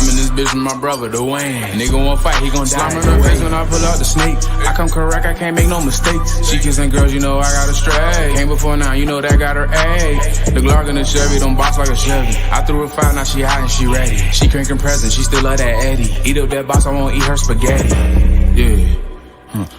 I'm in this bitch with my brother, Dwayne. Nigga won't fight, he gon' die. Slime in her face when I pull out the snake. I come correct, I can't make no mistakes. She kissing girls, you know I got her straight. Came before now, you know that got her A. The Glock in the Chevy, don't box like a Chevy. I threw her 5, now she hot and she ready. She cranking present, she still love that Eddie. Eat up that box, I won't eat her spaghetti. Yeah.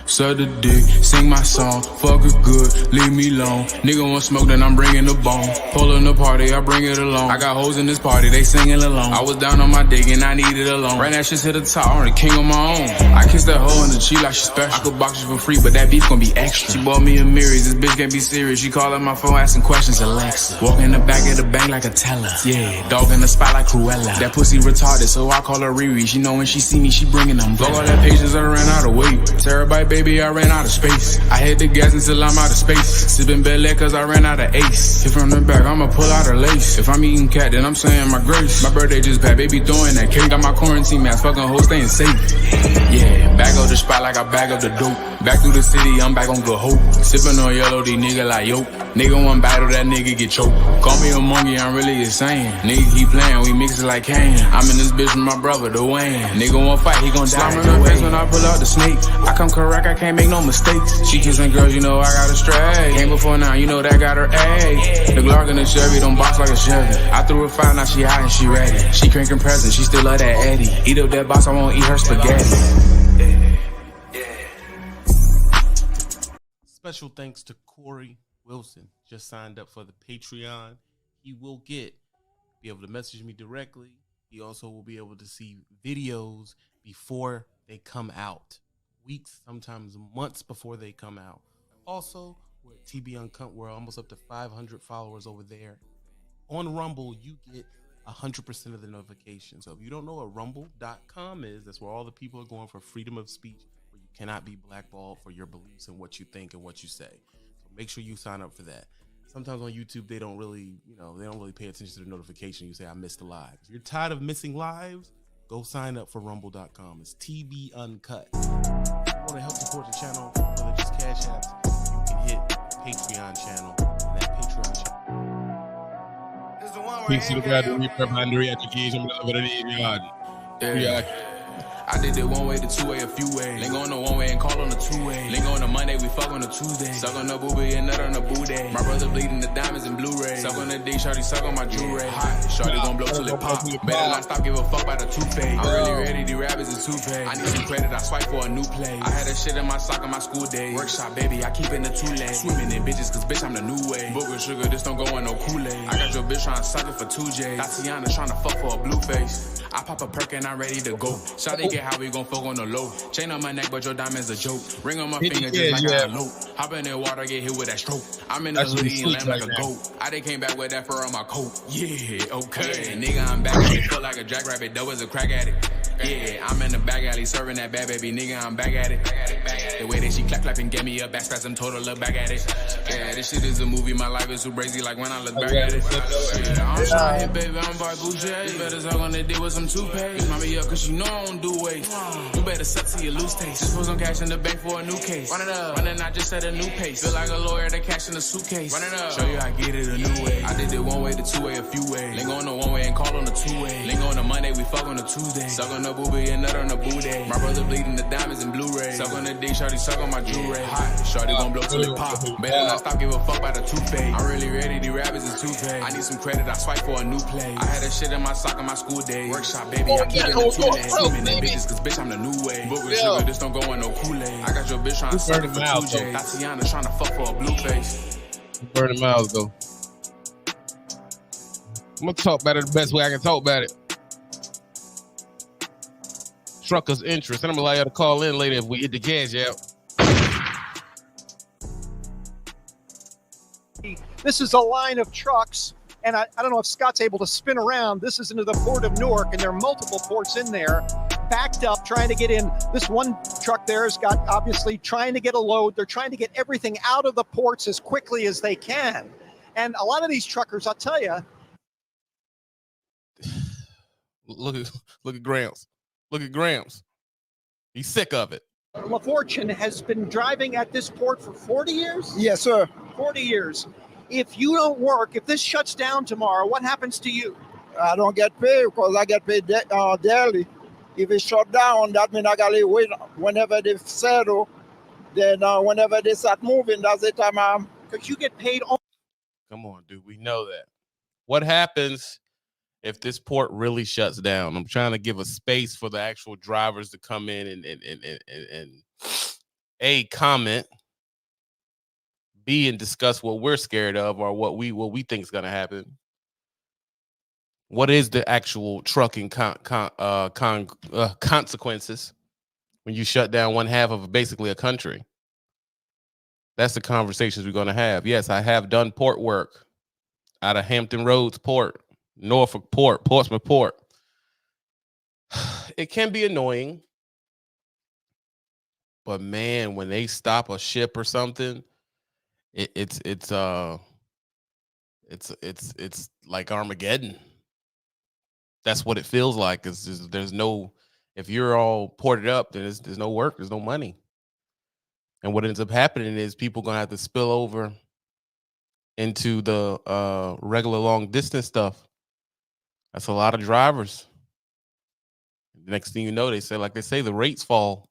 Suck the dick, sing my song, fuck it good, leave me alone. Nigga want smoke, then I'm bringing the bone. Pulling the party, I bring it along. I got hoes in this party, they singing along. I was down on my dick and I needed a loan. Ran that shit to the top, I'm the king on my own. I kissed that hoe in the cheek like she special. I could box you for free, but that beef gon' be extra. She bought me a Mirrors, this bitch can't be serious. She callin' my phone, asking questions, Alexa. Walk in the back of the bank like a teller. Yeah, dog in the spot like Cruella. That pussy retarded, so I call her Riri. She know when she see me, she bringing them. Fuck all that patience, I ran out of weight. Terabyte, baby, I ran out of space. I hit the gas until I'm out of space. Sippin' Bel-Air cause I ran out of ace. Hit from the back, I'ma pull out her lace. If I'm eating cat, then I'm saying my grace. My birthday just passed, baby throwing that cake. Got my quarantine mask, fucking hoes staying safe. Yeah, back up the spot like I bag up the dope. Back through the city, I'm back on good hope. Sippin' on yellow, these nigga like yo. Nigga one battle, that nigga get choked. Call me a monkey, I'm really insane. Nigga keep playing, we mix it like Kane. I'm in this bitch with my brother, Dwayne. Nigga won't fight, he gon' die. Slime in her face when I pull out the snake. I come correct, I can't make no mistakes. She kissing girls, you know I got her straight. Came before now, you know that got her A. The Glock in the Chevy, don't box like a Chevy. I threw her 5, now she hot and she ready. She cranking present, she still love that Eddie. Eat up that box, I won't eat her spaghetti. Special thanks to Corey Wilson. Just signed up for the Patreon. He will be able to message me directly. He also will be able to see videos before they come out. Weeks, sometimes months before they come out. Also, we're at TB Uncut. We're almost up to 500 followers over there. On Rumble, you get 100% of the notifications. So if you don't know what rumble.com is, that's where all the people are going for freedom of speech, where you cannot be blackballed for your beliefs and what you think and what you say. So make sure you sign up for that. Sometimes on YouTube, they don't really pay attention to the notification. You say, I missed a live. If you're tired of missing lives, go sign up for rumble.com. It's TB Uncut. If you want to help support the channel, other than just Cash Apps, you can hit the Patreon channel. And that Patreon channel. Peace to the God, the reaper behind the education, whatever it is, yeah. I did it one way, the two way, a few ways. Link on the one way and call on the two way. Link on the Monday, we fuck on the Tuesday. Suck on the boobie and nut on the boo day. My brother bleeding the diamonds and Blu-ray. Suck on the D, shorty suck on my jewelry. Hot, shorty gon' blow till it pop. Better not stop, give a fuck about the toothpaste. I'm really ready, the rap is a toothpaste. I need some credit, I swipe for a new play. I had that shit in my sock in my school days. Workshop, baby, I keep in the 2 lane. Swimming in bitches, cause bitch, I'm the new way. Booger sugar, this don't go in no Kool-Aid. I got your bitch tryna suck it for 2 J's. Tatiana tryna fuck for a blue face. I pop a perk and I'm ready to go. Shawty get how we gon' fuck on the low. Chain on my neck, but your diamond's a joke. Ring on my finger just like I elope. Hop in the water, get hit with that stroke. I'm in the hoodie and lamb like a goat. I done came back with that fur on my coat. Yeah, okay. Nigga, I'm back. I feel like a jackrabbit, dope as a crack addict. Yeah, I'm in the back alley serving that bad baby. Nigga, I'm back at it. The way that she clap and get me up, back spasm, total look back at it. Yeah, this shit is a movie. My life is too crazy, like when I look back at it. Yeah, I'm trying to hit, baby. I'm by Gucci. You better talk on the day with some toothpaste. Mommy up, cause you know I don't do waste. You better suck till you lose taste. Just put some cash in the bank for a new case. Run it up. Running, I just set a new pace. Feel like a lawyer that cash in a suitcase. Run it up. Show you I get it a new way. I did it one way, the 2 way, a few ways. Link on the 1 way and call on the 2 way. Link on the Monday, we fuck on the Tuesday. Suck on the boobie and nut on the boo day. My brother bleeding the diamonds and Blu-ray. Suck on the D, shorty suck on my jewelry. Hot, shorty gon' blow till it pop. Better not stop, give a fuck about the toothpaste. I'm really ready, the rap is a toothpaste. I need some credit, I swipe for a new play. I had that shit in my sock in my school days. Workshop, baby, I keep it in the 2 lanes. Swimming in bitches, cause bitch, I'm the new way. Booger sugar, this don't go in no Kool-Aid. I got your bitch tryna suck it for 2 J's. Tatiana tryna fuck for a blue face. Burning miles, though. I'm gonna talk about it the best way I can talk about it. Truckers' interest. And I'm gonna allow you to call in later if we hit the cash out. This is a line of trucks, and I don't know if Scott's able to spin around. This is into the port of Newark, and there are multiple ports in there, backed up, trying to get in. This one truck there has got, obviously, trying to get a load. At trying to get everything out of the ports as quickly as they can. And a lot of these truckers, I'll tell you. Look at Grams. Look at Grams. He's sick of it. LaFortune has been driving at this port for 40 years? Yes, sir. 40 years. If you don't work, if this shuts down tomorrow, what happens to you? I don't get paid because I get paid daily. If it's shut down, that means I gotta wait whenever they settle. Then whenever they start moving, that's the time I'm. Because you get paid. Come on, dude. We know that. What happens if this port really shuts down? I'm trying to give a space for the actual drivers to come in and A, comment, B, and discuss what we're scared of or what we think is going to happen. What is the actual trucking consequences when you shut down one half of basically a country? That's the conversations we're going to have. Yes, I have done port work out of Hampton Roads Port, Norfolk Port, Portsmouth Port. It can be annoying, but man, when they stop a ship or something, it's like Armageddon. That's what it feels like. There's no, if you're all ported up, then there's no work, there's no money. And what ends up happening is people gonna have to spill over into the regular long distance stuff. That's a lot of drivers. The next thing you know, they say the rates fall.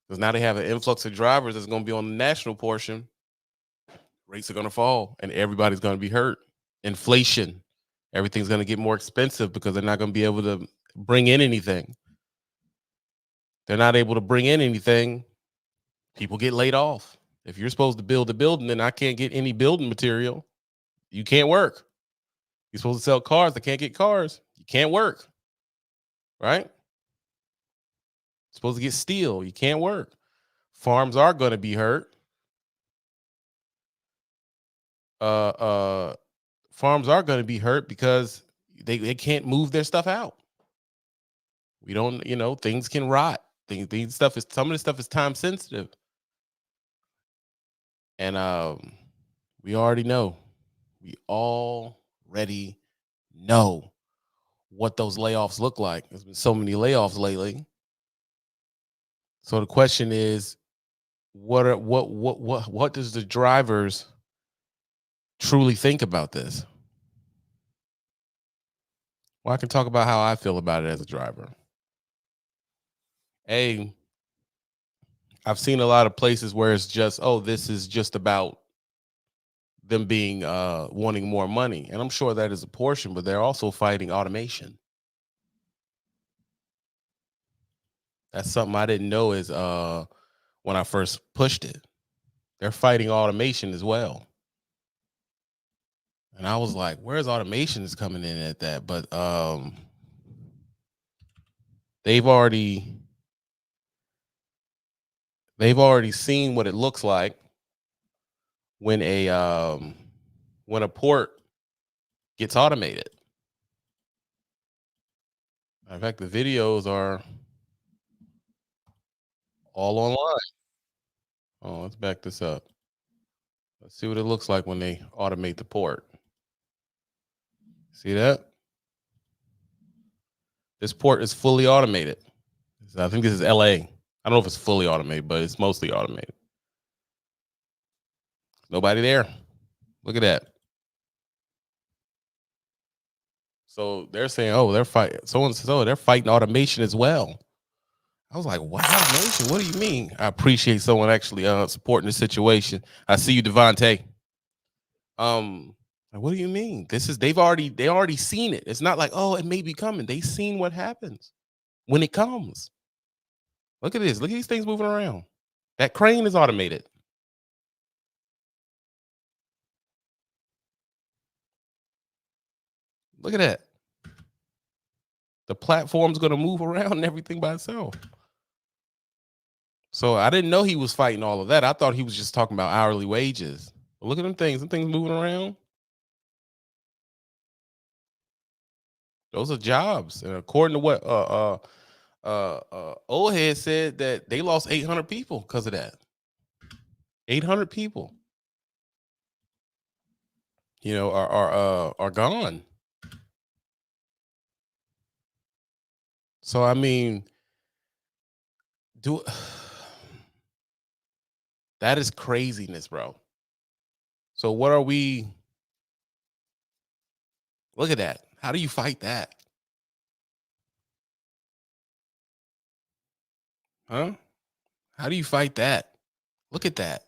Because now they have an influx of drivers that's going to be on the national portion. Rates are going to fall and everybody's going to be hurt. Inflation. Everything's going to get more expensive because they're not going to be able to bring in anything. They're not able to bring in anything. People get laid off. If you're supposed to build a building and I can't get any building material, you can't work. You're supposed to sell cars. I can't get cars. You can't work. Right? Supposed to get steel. You can't work. Farms are going to be hurt. Farms are going to be hurt because they can't move their stuff out. We don't, things can rot. Some of this stuff is time sensitive. And we already know. We already know what those layoffs look like. There's been so many layoffs lately. So the question is, what does the drivers truly think about this? Well, I can talk about how I feel about it as a driver. I've seen a lot of places where it's just, this is just about them being wanting more money. And I'm sure that is a portion, but they're also fighting automation. That's something I didn't know is when I first pushed it. They're fighting automation as well. And I was like, where's automation is coming in at that? But they've already seen what it looks like when a port gets automated. In fact, the videos are all online. Oh, let's back this up. Let's see what it looks like when they automate the port. See that? This port is fully automated. I think this is LA. I don't know if it's fully automated, but it's mostly automated. Nobody there. Look at that. So they're saying, they're fighting. Someone says, they're fighting automation as well. I was like, what automation? What do you mean? I appreciate someone actually supporting the situation. I see you, Devontae. What do you mean? They already seen it. It's not like, it may be coming. They seen what happens when it comes. Look at this. Look at these things moving around. That crane is automated. Look at that. The platform's going to move around and everything by itself. So I didn't know he was fighting all of that. I thought he was just talking about hourly wages. But look at them things. Them things moving around. Those are jobs. And according to what Old Head said, that they lost 800 people because of that. 800 people, are gone. So I mean, that is craziness, bro. So what are we? Look at that. How do you fight that? Huh? How do you fight that? Look at that.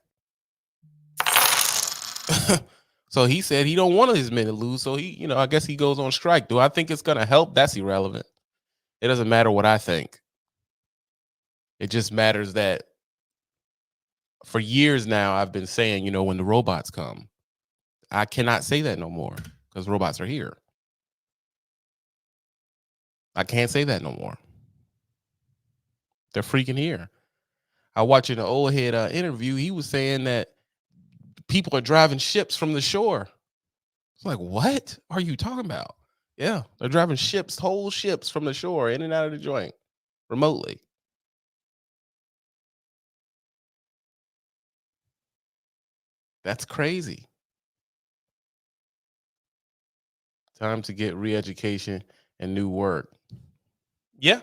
So he said he don't want his men to lose. So he, I guess he goes on strike. Do I think it's going to help? That's irrelevant. It doesn't matter what I think. It just matters that for years now, I've been saying, when the robots come, I cannot say that no more because robots are here. I can't say that no more. They're freaking here. I watched an old head interview. He was saying that people are driving ships from the shore. It's like, what are you talking about? Yeah, they're driving ships, whole ships from the shore in and out of the joint remotely. That's crazy. Time to get re-education and new work. Yeah,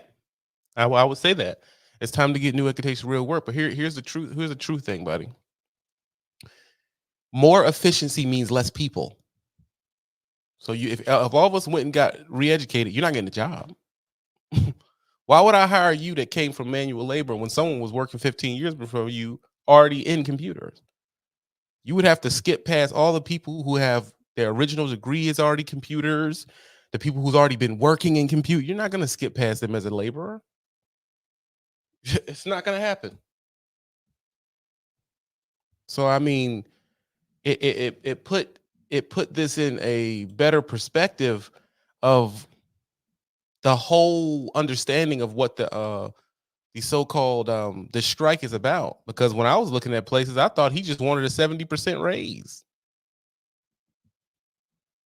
I would say that. It's time to get new education, real work. But here's the truth. Here's the true thing, buddy. More efficiency means less people. So if all of us went and got re-educated, you're not getting a job. Why would I hire you that came from manual labor when someone was working 15 years before you already in computers? You would have to skip past all the people who have their original degree is already computers, the people who's already been working in compute. You're not going to skip past them as a laborer. It's not going to happen. So, I mean, it put this in a better perspective of the whole understanding of what the so-called the strike is about. Because when I was looking at places, I thought he just wanted a 70% raise.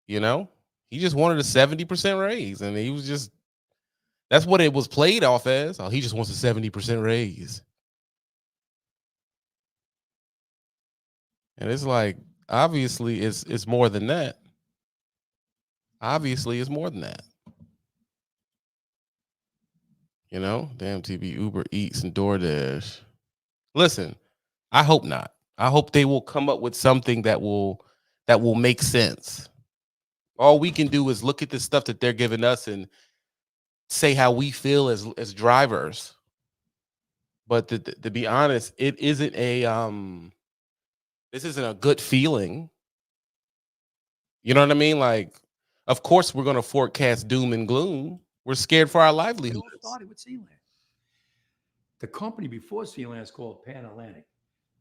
He just wanted a 70% raise, and he was just, that's what it was played off as. Oh, he just wants a 70% raise. And it's like, obviously it's more than that. Obviously it's more than that. Damn TV, Uber Eats, and DoorDash. Listen, I hope not. I hope they will come up with something that will make sense. All we can do is look at the stuff that they're giving us and say how we feel as drivers. But to be honest, it isn't this isn't a good feeling. You know what I mean? Like, of course we're gonna forecast doom and gloom. We're scared for our It livelihoods. all started with Sealand. The company before Sealand is called Pan Atlantic,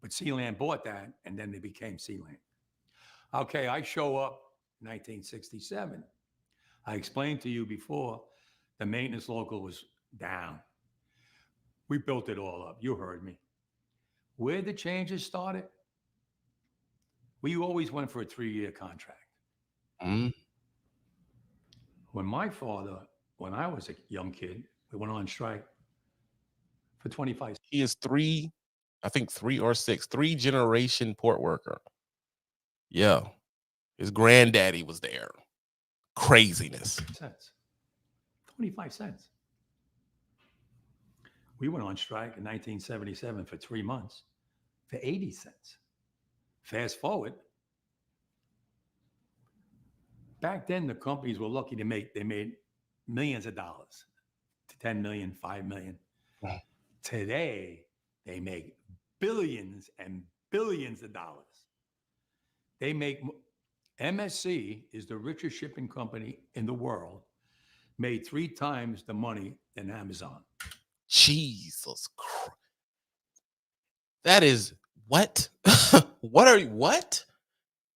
but Sealand bought that, and then they became Sealand. Okay, I show up 1967. I explained to you before, the maintenance local was down. We built it all up. You heard me. Where the changes started, we always went for a 3-year contract. Mm. When my father, when I was a young kid, we went on strike for 25. He is 3 or 6, 3-generation port worker. Yeah. His granddaddy was there. Craziness. Cents. 25 cents. We went on strike in 1977 for 3 months for 80 cents. Fast forward. Back then, the companies were lucky they made millions of dollars, to 10 million, 5 million. Wow. Today, they make billions and billions of dollars. They make, MSC is the richest shipping company in the world, made 3 times the money than Amazon. Jesus Christ. That is what? What?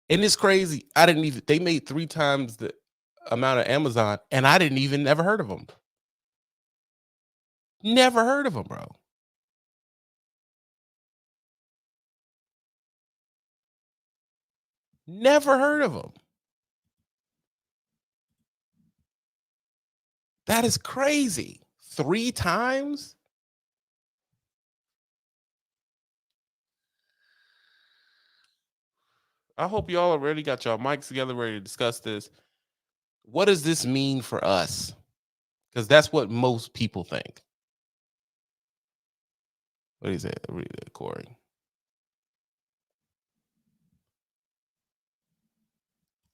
And it's crazy. They made 3 times the amount of Amazon, and I didn't even never heard of them. Never heard of them, bro. Never heard of them. That is crazy. 3 times? I hope y'all already got y'all mics together, ready to discuss this. What does this mean for us? Because that's what most people think. What is it? Read it, Corey.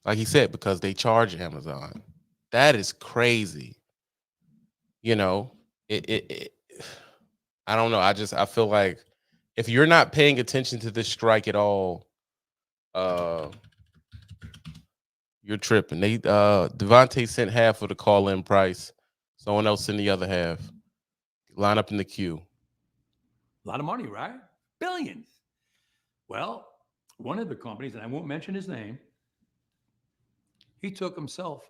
Like he said, because they charge Amazon. That is crazy. You know, it I don't know. I feel like if you're not paying attention to this strike at all, you're tripping. Devontae sent half of the call-in price. Someone else in the other half. Line up in the queue. A lot of money, right? Billions. Well, one of the companies, and I won't mention his name, he took himself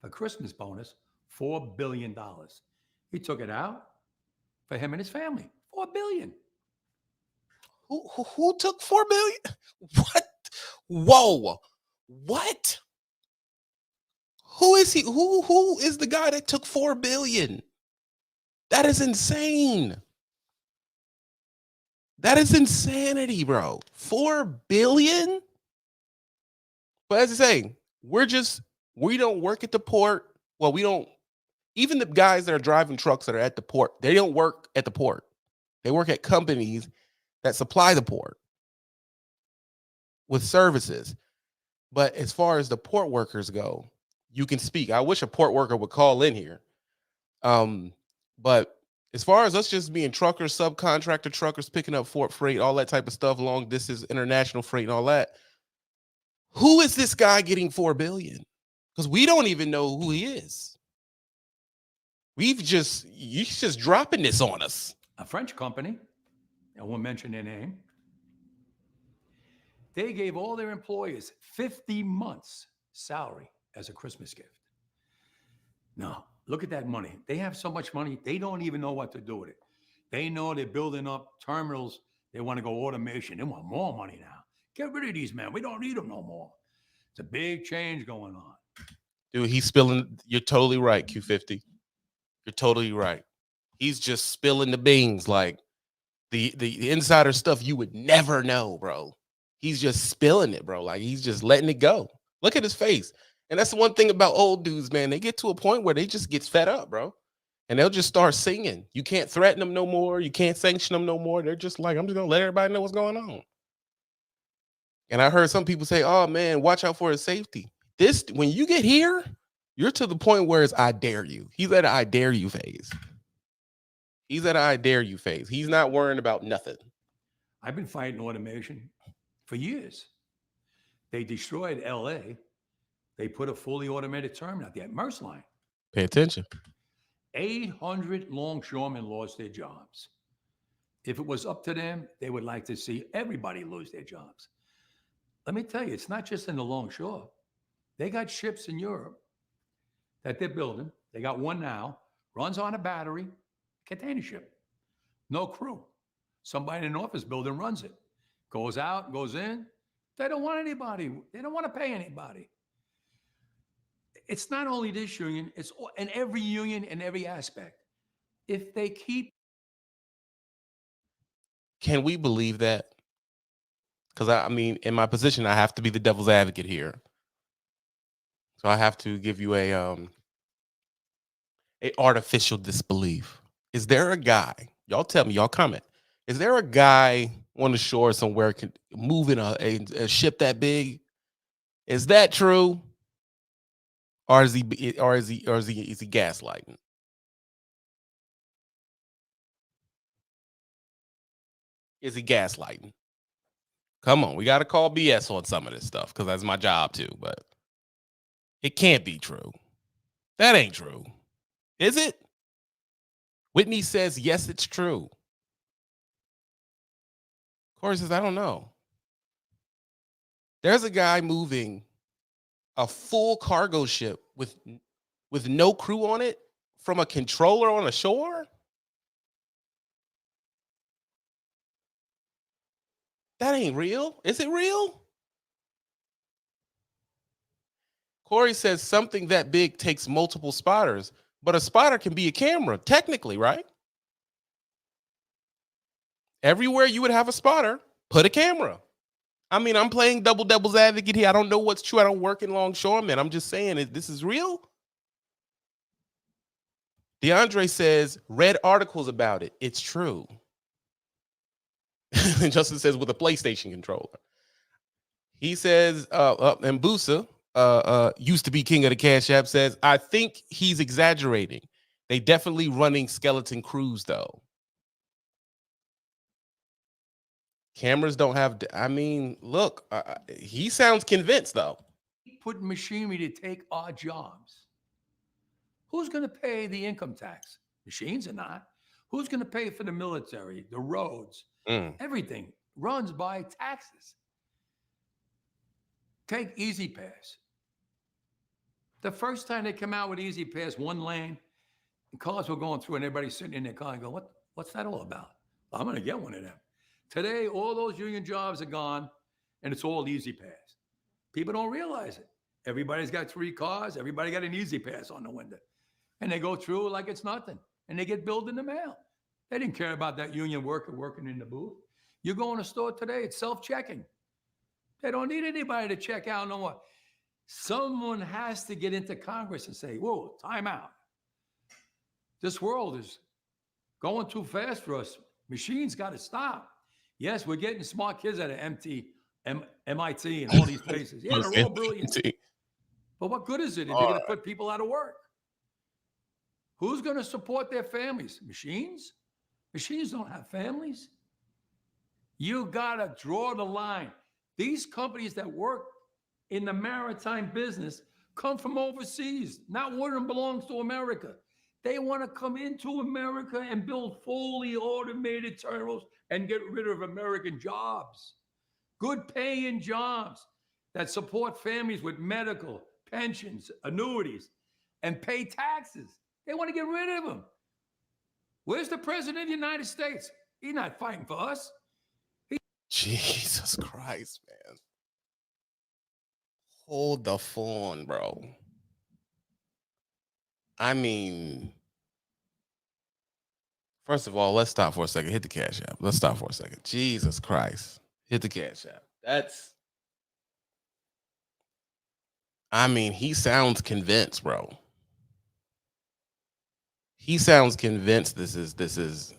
a Christmas bonus, $4 billion. He took it out for him and his family. $4 billion. Who took $4 billion? What? Whoa. What? Who is he? Who is the guy that took $4 billion? That is insane. That is insanity, bro. $4 billion? But as I say, we don't work at the port. Well, we don't, even the guys that are driving trucks that are at the port, they don't work at the port. They work at companies that supply the port with services. But as far as the port workers go, you can speak. I wish a port worker would call in here. But as far as us just being truckers, subcontractor truckers, picking up port freight, all that type of stuff, long distance, international freight, and all that, who is this guy getting $4 billion? Because we don't even know who he is. He's just dropping this on us. A French company, I won't mention their name, they gave all their employees 50 months salary as a Christmas gift. Now, look at that money. They have so much money, they don't even know what to do with it. They know they're building up terminals. They want to go automation. They want more money now. Get rid of these men. We don't need them no more. It's a big change going on. Dude, he's spilling. You're totally right, Q50. You're totally right. He's just spilling the beans, like the insider stuff you would never know, bro. He's just spilling it, bro. Like he's just letting it go. Look at his face. And that's the one thing about old dudes, man. They get to a point where they just get fed up, bro. And they'll just start singing. You can't threaten them no more. You can't sanction them no more. They're just like, I'm just gonna let everybody know what's going on. And I heard some people say, oh man, watch out for his safety. When you get here, you're to the point where it's I dare you. He's at an I dare you phase. He's at an I dare you phase. He's not worrying about nothing. I've been fighting automation for years. They destroyed LA. They put a fully automated terminal at the Amidst line. Pay attention. 800 longshoremen lost their jobs. If it was up to them, they would like to see everybody lose their jobs. Let me tell you, it's not just in the longshore. They got ships in Europe that they're building. They got one now, runs on a battery, container ship. No crew. Somebody in an office building runs it. Goes out, goes in. They don't want anybody. They don't want to pay anybody. It's not only this union, it's in every union in every aspect. If they keep. Can we believe that? Because I mean, in my position, I have to be the devil's advocate here. So I have to give you a artificial disbelief. Is there a guy? Y'all tell me. Y'all comment. Is there a guy on the shore somewhere moving a ship that big? Is that true? Or is he gaslighting? Is he gaslighting? Come on, we got to call BS on some of this stuff because that's my job too. But it can't be true. That ain't true, is it? Whitney says yes, it's true. Corey says I don't know. There's a guy moving a full cargo ship with no crew on it from a controller on the shore. That ain't real. Is it real? Corey says something that big takes multiple spotters, but a spotter can be a camera, technically, right? Everywhere you would have a spotter, put a camera. I mean, I'm playing devil's advocate here. I don't know what's true. I don't work in longshoremen. I'm just saying, this is real. DeAndre says, read articles about it. It's true. And Justin says, with a PlayStation controller. He says, and Busa, used to be king of the Cash App, says, I think he's exaggerating. They definitely running skeleton crews, though. Cameras don't have, I mean, look, he sounds convinced, though. Putting machinery to take our jobs. Who's going to pay the income tax? Machines are not. Who's going to pay for the military, the roads? Everything runs by taxes. Take Easy Pass. The first time they come out with Easy Pass, one lane, and cars were going through and everybody's sitting in their car and go, what's that all about? I'm going to get one of them. Today, all those union jobs are gone and it's all Easy Pass. People don't realize it. Everybody's got 3 cars. Everybody got an Easy Pass on the window. And they go through like it's nothing. And they get billed in the mail. They didn't care about that union worker working in the booth. You go in a store today, it's self-checking. They don't need anybody to check out no more. Someone has to get into Congress and say, whoa, time out. This world is going too fast for us. Machines got to stop. Yes, we're getting smart kids out of MIT and all these places. Yeah, they're all brilliant. But what good is it if you're going to put people out of work? Who's going to support their families? Machines? Machines don't have families. You got to draw the line. These companies that work in the maritime business come from overseas. Not one of them belongs to America. They want to come into America and build fully automated terminals and get rid of American jobs. Good paying jobs that support families with medical, pensions, annuities, and pay taxes. They want to get rid of them. Where's the president of the United States? He's not fighting for us. Jesus Christ, man. Hold the phone, bro. I mean, first of all, let's stop for a second. Hit the Cash App. Let's stop for a second. Jesus Christ. Hit the Cash App. I mean, he sounds convinced, bro. He sounds convinced this is,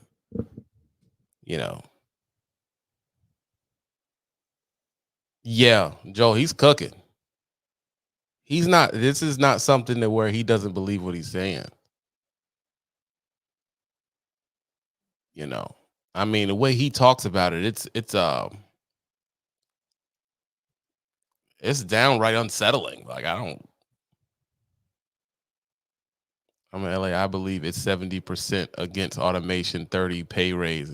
yeah, Joe, he's cooking. This is not something that where he doesn't believe what he's saying. I mean, the way he talks about it, it's downright unsettling. Like, I'm in LA. I believe it's 70% against automation, 30% pay raise.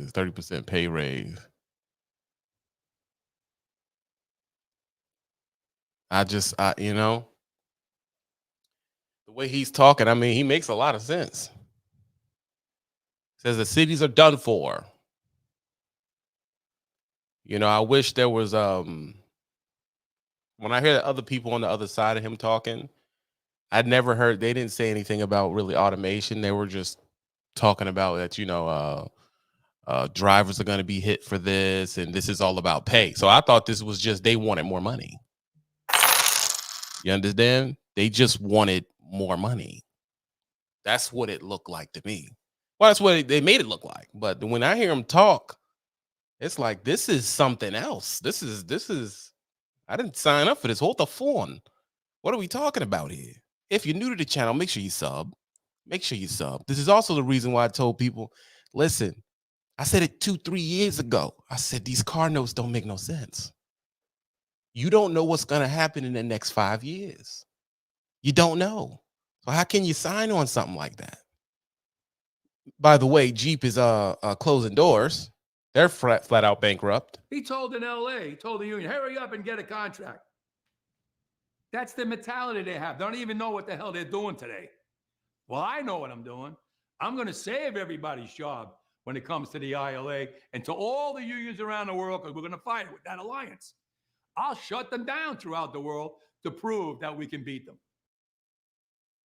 The way he's talking, I mean, he makes a lot of sense. Says the cities are done for. I wish there was when I hear the other people on the other side of him talking, I'd never heard, they didn't say anything about really automation. They were just talking about that, drivers are going to be hit for this, and this is all about pay. So I thought this was just, they wanted more money. You understand? They just wanted more money. That's what it looked like to me. Well, that's what they made it look like. But when I hear him talk, it's like, this is something else. This is, I didn't sign up for this. Hold the phone. What are we talking about here? If you're new to the channel, make sure you sub. This is also the reason why I told people, listen, I said it 2-3 years ago. I said, these car notes don't make no sense. You don't know what's going to happen in the next 5 years. You don't know. So how can you sign on something like that? By the way, Jeep is closing doors. They're flat out bankrupt. He told in LA, he told the union, hurry up and get a contract. That's the mentality they have. They don't even know what the hell they're doing today. Well, I know what I'm doing. I'm going to save everybody's job when it comes to the ILA and to all the unions around the world, because we're going to fight with that alliance. I'll shut them down throughout the world to prove that we can beat them.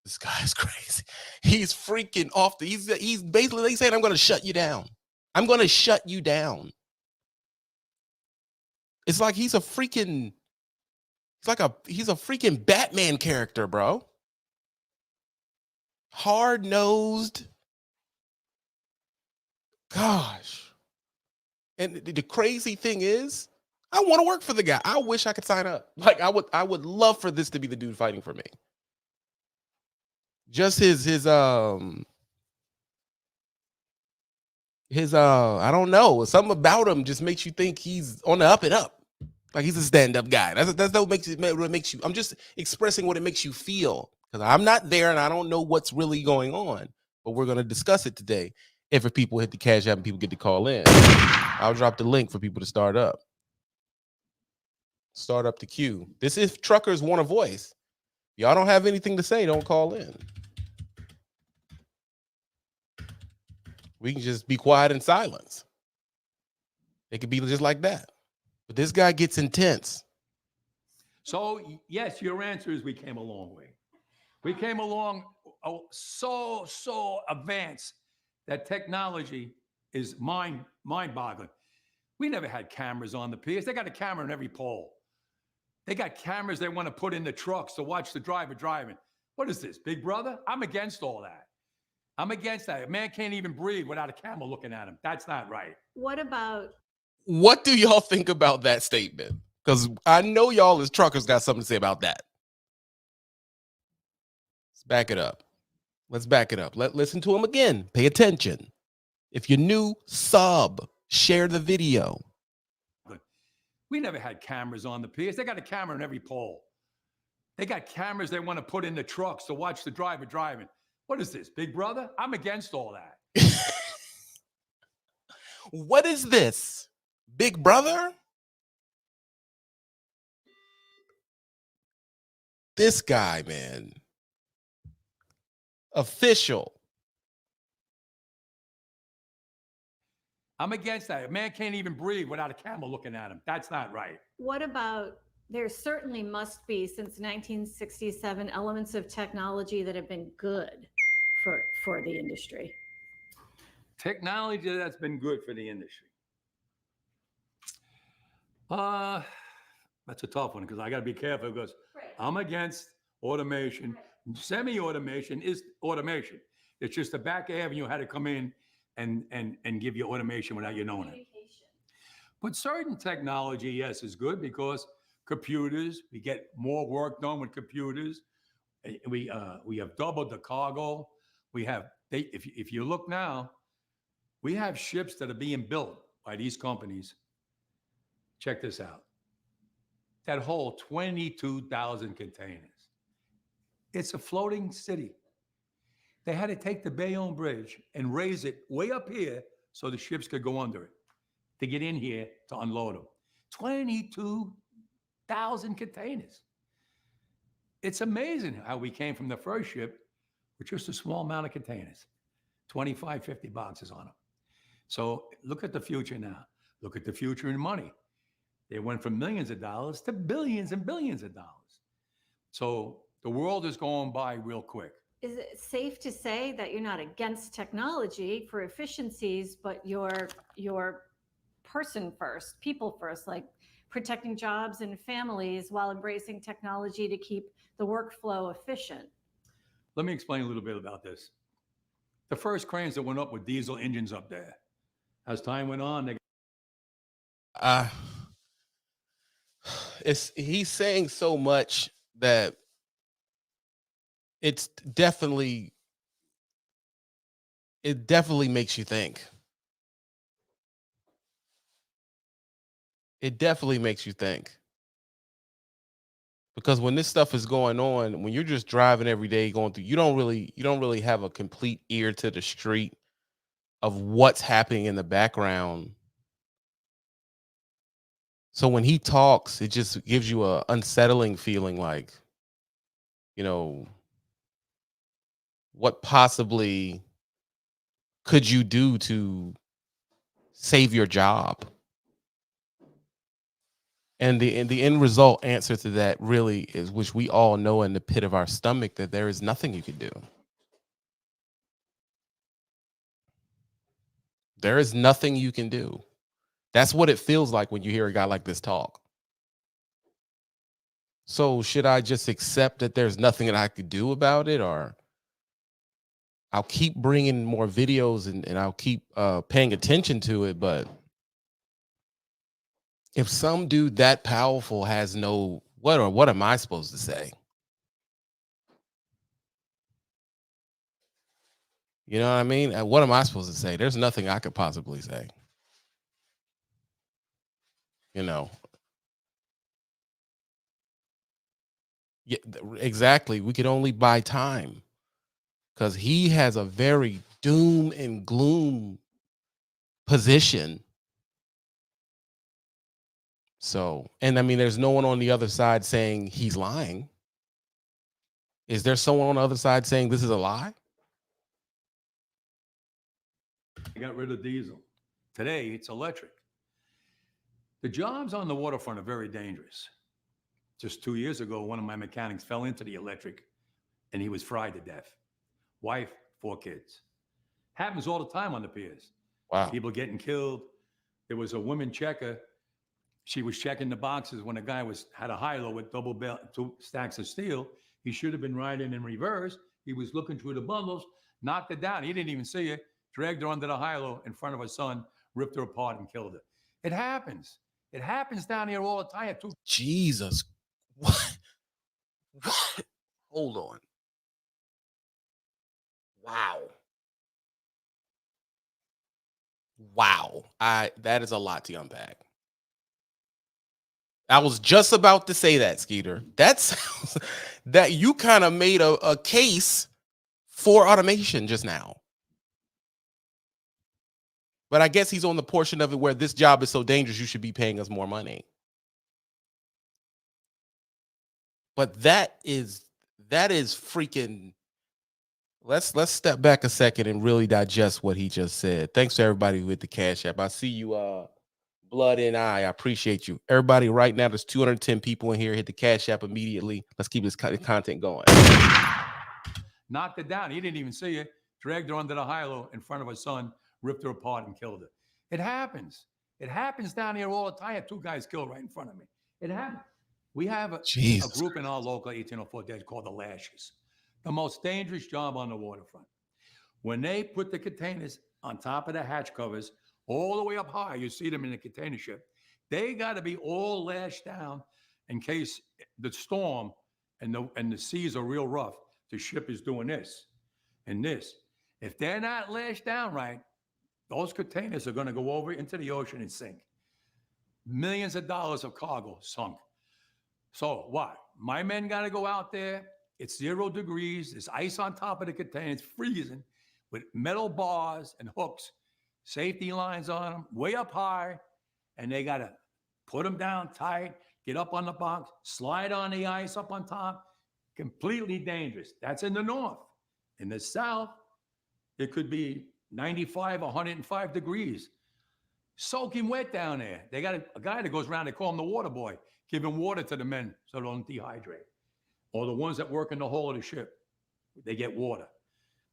This guy's crazy. He's freaking off. He's basically saying, I'm going to shut you down. I'm going to shut you down. It's like he's a freaking Batman character, bro. Hard-nosed. Gosh. And the crazy thing is, I want to work for the guy. I wish I could sign up. Like I would love for this to be the dude fighting for me. Just his I don't know, something about him just makes you think he's on the up and up. Like he's a stand-up guy. That's what makes you. I'm just expressing what it makes you feel, because I'm not there and I don't know what's really going on. But we're gonna discuss it today. If people hit the Cash App and people get to call in, I'll drop the link for people to start up. Start up the queue. This is truckers want a voice. Y'all don't have anything to say, don't call in. We can just be quiet in silence. It could be just like that. But this guy gets intense. So, yes, your answer is we came a long way. We came along so advanced that technology is mind-boggling. We never had cameras on the piers. They got a camera in every pole. They got cameras they want to put in the trucks to watch the driver driving. What is this, Big Brother? I'm against all that. I'm against that. A man can't even breathe without a camera looking at him. That's not right. What do y'all think about that statement? Because I know y'all as truckers got something to say about that. Let's back it up. Let's back it up. Listen to him again. Pay attention. If you're new, sub. Share the video. We never had cameras on the piers. They got a camera in every pole. They got cameras they want to put in the trucks to watch the driver driving. What is this, Big Brother? I'm against all that. What is this, Big Brother? This guy, man. Official. I'm against that. A man can't even breathe without a camera looking at him. That's not right. What about, there certainly must be, since 1967, elements of technology that have been good for the industry. Technology that's been good for the industry. That's a tough one, because I got to be careful, because I'm against automation. Semi-automation is automation. It's just the back avenue had to come in and give you automation without you knowing it. But certain technology, yes, is good, because computers, we get more work done with computers. We have doubled the cargo. We have, if you look now, we have ships that are being built by these companies. Check this out. That whole 22,000 containers. It's a floating city. They had to take the Bayonne Bridge and raise it way up here so the ships could go under it to get in here to unload them. 22,000 containers. It's amazing how we came from the first ship with just a small amount of containers, 25, 50 boxes on them. So look at the future now. Look at the future in money. They went from millions of dollars to billions and billions of dollars. So the world is going by real quick. Is it safe to say that you're not against technology for efficiencies, but you're person first, people first, like protecting jobs and families while embracing technology to keep the workflow efficient? Let me explain a little bit about this. The first cranes that went up with diesel engines up there. As time went on, he's saying so much that it definitely makes you think. It definitely makes you think. Because when this stuff is going on, when you're just driving every day going through, you don't really have a complete ear to the street of what's happening in the background. So when he talks, it just gives you a unsettling feeling, like, you know, what possibly could you do to save your job? And the end result answer to that really is, which we all know in the pit of our stomach, that there is nothing you can do. There is nothing you can do. That's what it feels like when you hear a guy like this talk. So should I just accept that there's nothing that I could do about it, or I'll keep bringing more videos and I'll keep paying attention to it, but If some dude that powerful has no, what am I supposed to say? You know what I mean? What am I supposed to say? There's nothing I could possibly say. You know. Yeah, exactly. We could only buy time because he has a very doom and gloom position. So, and I mean, there's no one on the other side saying he's lying. Is there someone on the other side saying this is a lie? They got rid of diesel. Today, it's electric. The jobs on the waterfront are very dangerous. Just 2 years ago, one of my mechanics fell into the electric and he was fried to death. Wife, 4 kids. Happens all the time on the piers. Wow. People getting killed. There was a woman checker. She was checking the boxes when a guy had a high-low with 2 stacks of steel. He should have been riding in reverse. He was looking through the bundles, knocked it down. He didn't even see it, dragged her under the high-low in front of her son, ripped her apart and killed her. It happens. It happens down here all the time. Jesus. What? What? Hold on. Wow. Wow. That is a lot to unpack. I was just about to say that, Skeeter. That sounds that you kind of made a case for automation just now. But I guess he's on the portion of it where this job is so dangerous, you should be paying us more money. But that is freaking. Let's step back a second and really digest what he just said. Thanks to everybody with the Cash App. I see you, Blood and I appreciate you. Everybody, right now, there's 210 people in here. Hit the Cash App immediately. Let's keep this content going. Knocked it down. He didn't even see it. Dragged her under the high-low in front of her son, ripped her apart and killed her. It happens. It happens down here all the time. I had 2 guys killed right in front of me. It happens. We have a group in our local 1804 days called the Lashes. The most dangerous job on the waterfront. When they put the containers on top of the hatch covers, all the way up high, you see them in the container ship, they got to be all lashed down in case the storm and the seas are real rough. The ship is doing this and this. If they're not lashed down right, those containers are going to go over into the ocean and sink. Millions of dollars of cargo sunk. So what? My men got to go out there. It's 0 degrees. There's ice on top of the container. It's freezing with metal bars and hooks, safety lines on them, way up high. And they got to put them down tight, get up on the box, slide on the ice up on top. Completely dangerous. That's in the north. In the south, it could be 95, 105 degrees. Soaking wet down there. They got a guy that goes around, they call him the water boy, giving water to the men so they don't dehydrate. Or the ones that work in the hull of the ship, they get water.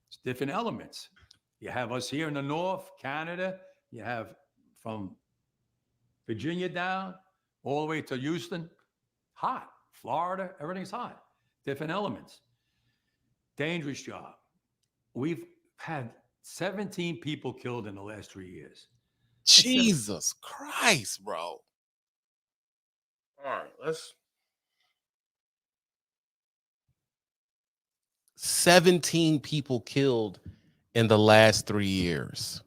It's different elements. You have us here in the north, Canada. You have from Virginia down all the way to Houston. Hot. Florida, everything's hot. Different elements. Dangerous job. We've had 17 people killed in the last 3 years. Jesus Christ, bro. All right, let's. 17 people killed in the last 3 years.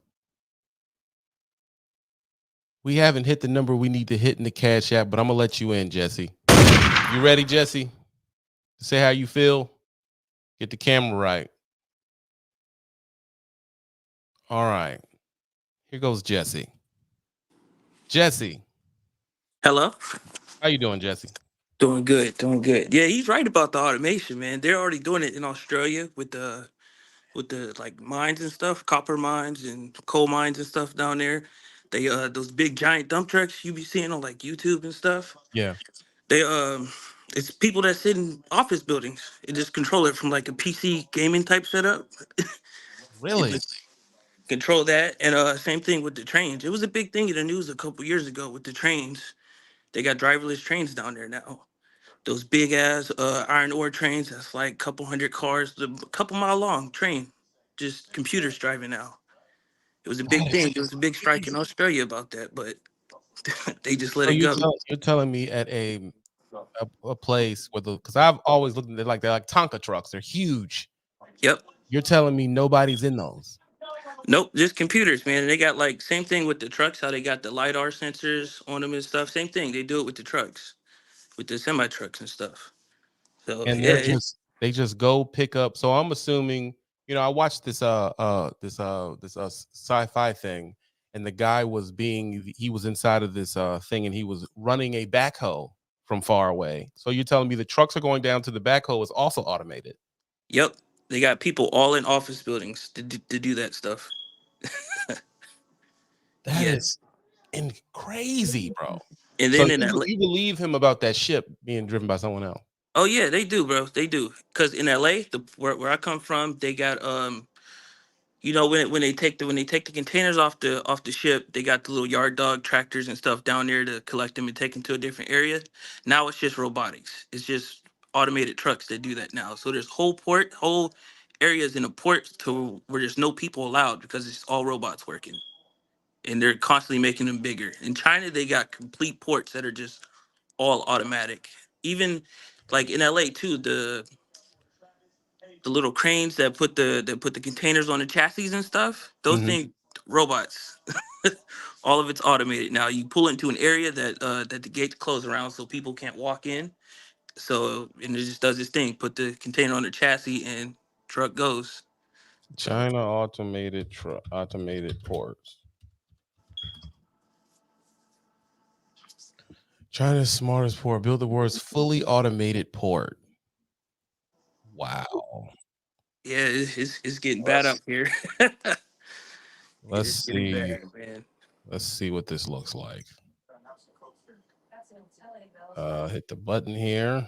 We haven't hit the number we need to hit in the Cash App, but I'm gonna let you in, Jesse. You ready, Jesse? Say how you feel. Get the camera right. All right. Here goes Jesse. Jesse. Hello. How you doing, Jesse? Doing good, doing good. Yeah, he's right about the automation, man. They're already doing it in Australia with the like mines and stuff, copper mines and coal mines and stuff down there. They those big giant dump trucks you be seeing on like YouTube and stuff. Yeah. They it's people that sit in office buildings and just control it from like a PC gaming type setup. Really? Control that. And same thing with the trains. It was a big thing in the news a couple years ago with the trains. They got driverless trains down there now. Those big ass iron ore trains that's like a couple hundred cars, a couple mile long train, just computers driving now. It was a big thing. There was a big strike in Australia about that, but They just let So it go. you're telling me at a place with because I've always looked at it like they're like Tonka trucks. They're huge. Yep. You're telling me nobody's in those. Nope, just computers, man. And they got like same thing with the trucks, how they got the LiDAR sensors on them and stuff. Same thing. They do it with the trucks, with the semi trucks and stuff. So And yeah, it's they just go pick up. So I'm assuming, I watched this sci-fi thing, and the guy he was inside of this thing, and he was running a backhoe from far away. So you're telling me the trucks are going down to the backhoe is also automated? yep. They got people all in office buildings to do that stuff. That Yeah. is crazy, bro. And So then in that you believe him about that ship being driven by someone else? oh yeah, they do, bro. They do. Cause in LA, where I come from, they got when they take the containers off the ship, they got the little yard dog tractors and stuff down there to collect them and take them to a different area. Now it's just robotics. It's just automated trucks that do that now. So there's whole areas in a port to where there's no people allowed because it's all robots working. And they're constantly making them bigger. In China, they got complete ports that are just all automatic. Even like in LA too, the little cranes that put the containers on the chassis and stuff, those Mhm. things robots. All of it's automated now. You pull into an area that the gates close around so people can't walk in. So and it just does this thing, put the container on the chassis and truck goes. So China automated ports. China's smartest port. Build the world's fully automated port. Wow. yeah, it's getting bad Let's up here. let's It's getting see. bad, man. Let's see what this looks like. Hit the button here.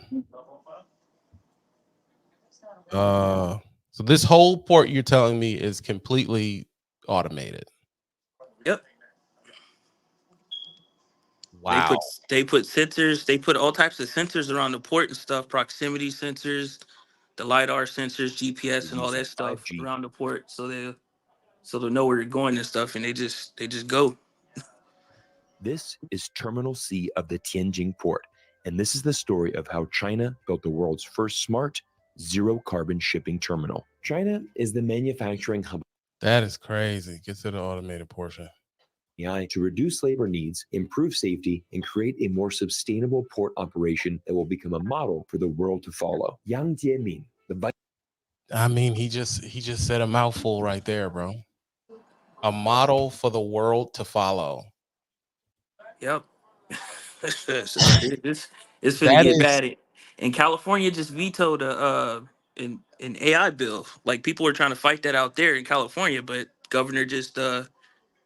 So this whole port you're telling me is completely automated. Yep. Wow. They put sensors, they put all types of sensors around the port and stuff, proximity sensors, the LiDAR sensors, GPS and all that stuff around the port so they'll know where you're going and stuff and they just go. This is Terminal C of the Tianjin port, and this is the story of how China built the world's first smart, zero-carbon shipping terminal. China is the manufacturing hub That is crazy. Get to the automated portion. AI to reduce labor needs, improve safety, and create a more sustainable port operation that will become a model for the world to follow. Yang Jiemin, the vice I mean, he just said a mouthful right there, bro. A model for the world to follow. Yep. So it's finna That get is bad. And California just vetoed an AI bill. Like people were trying to fight that out there in California, but governor just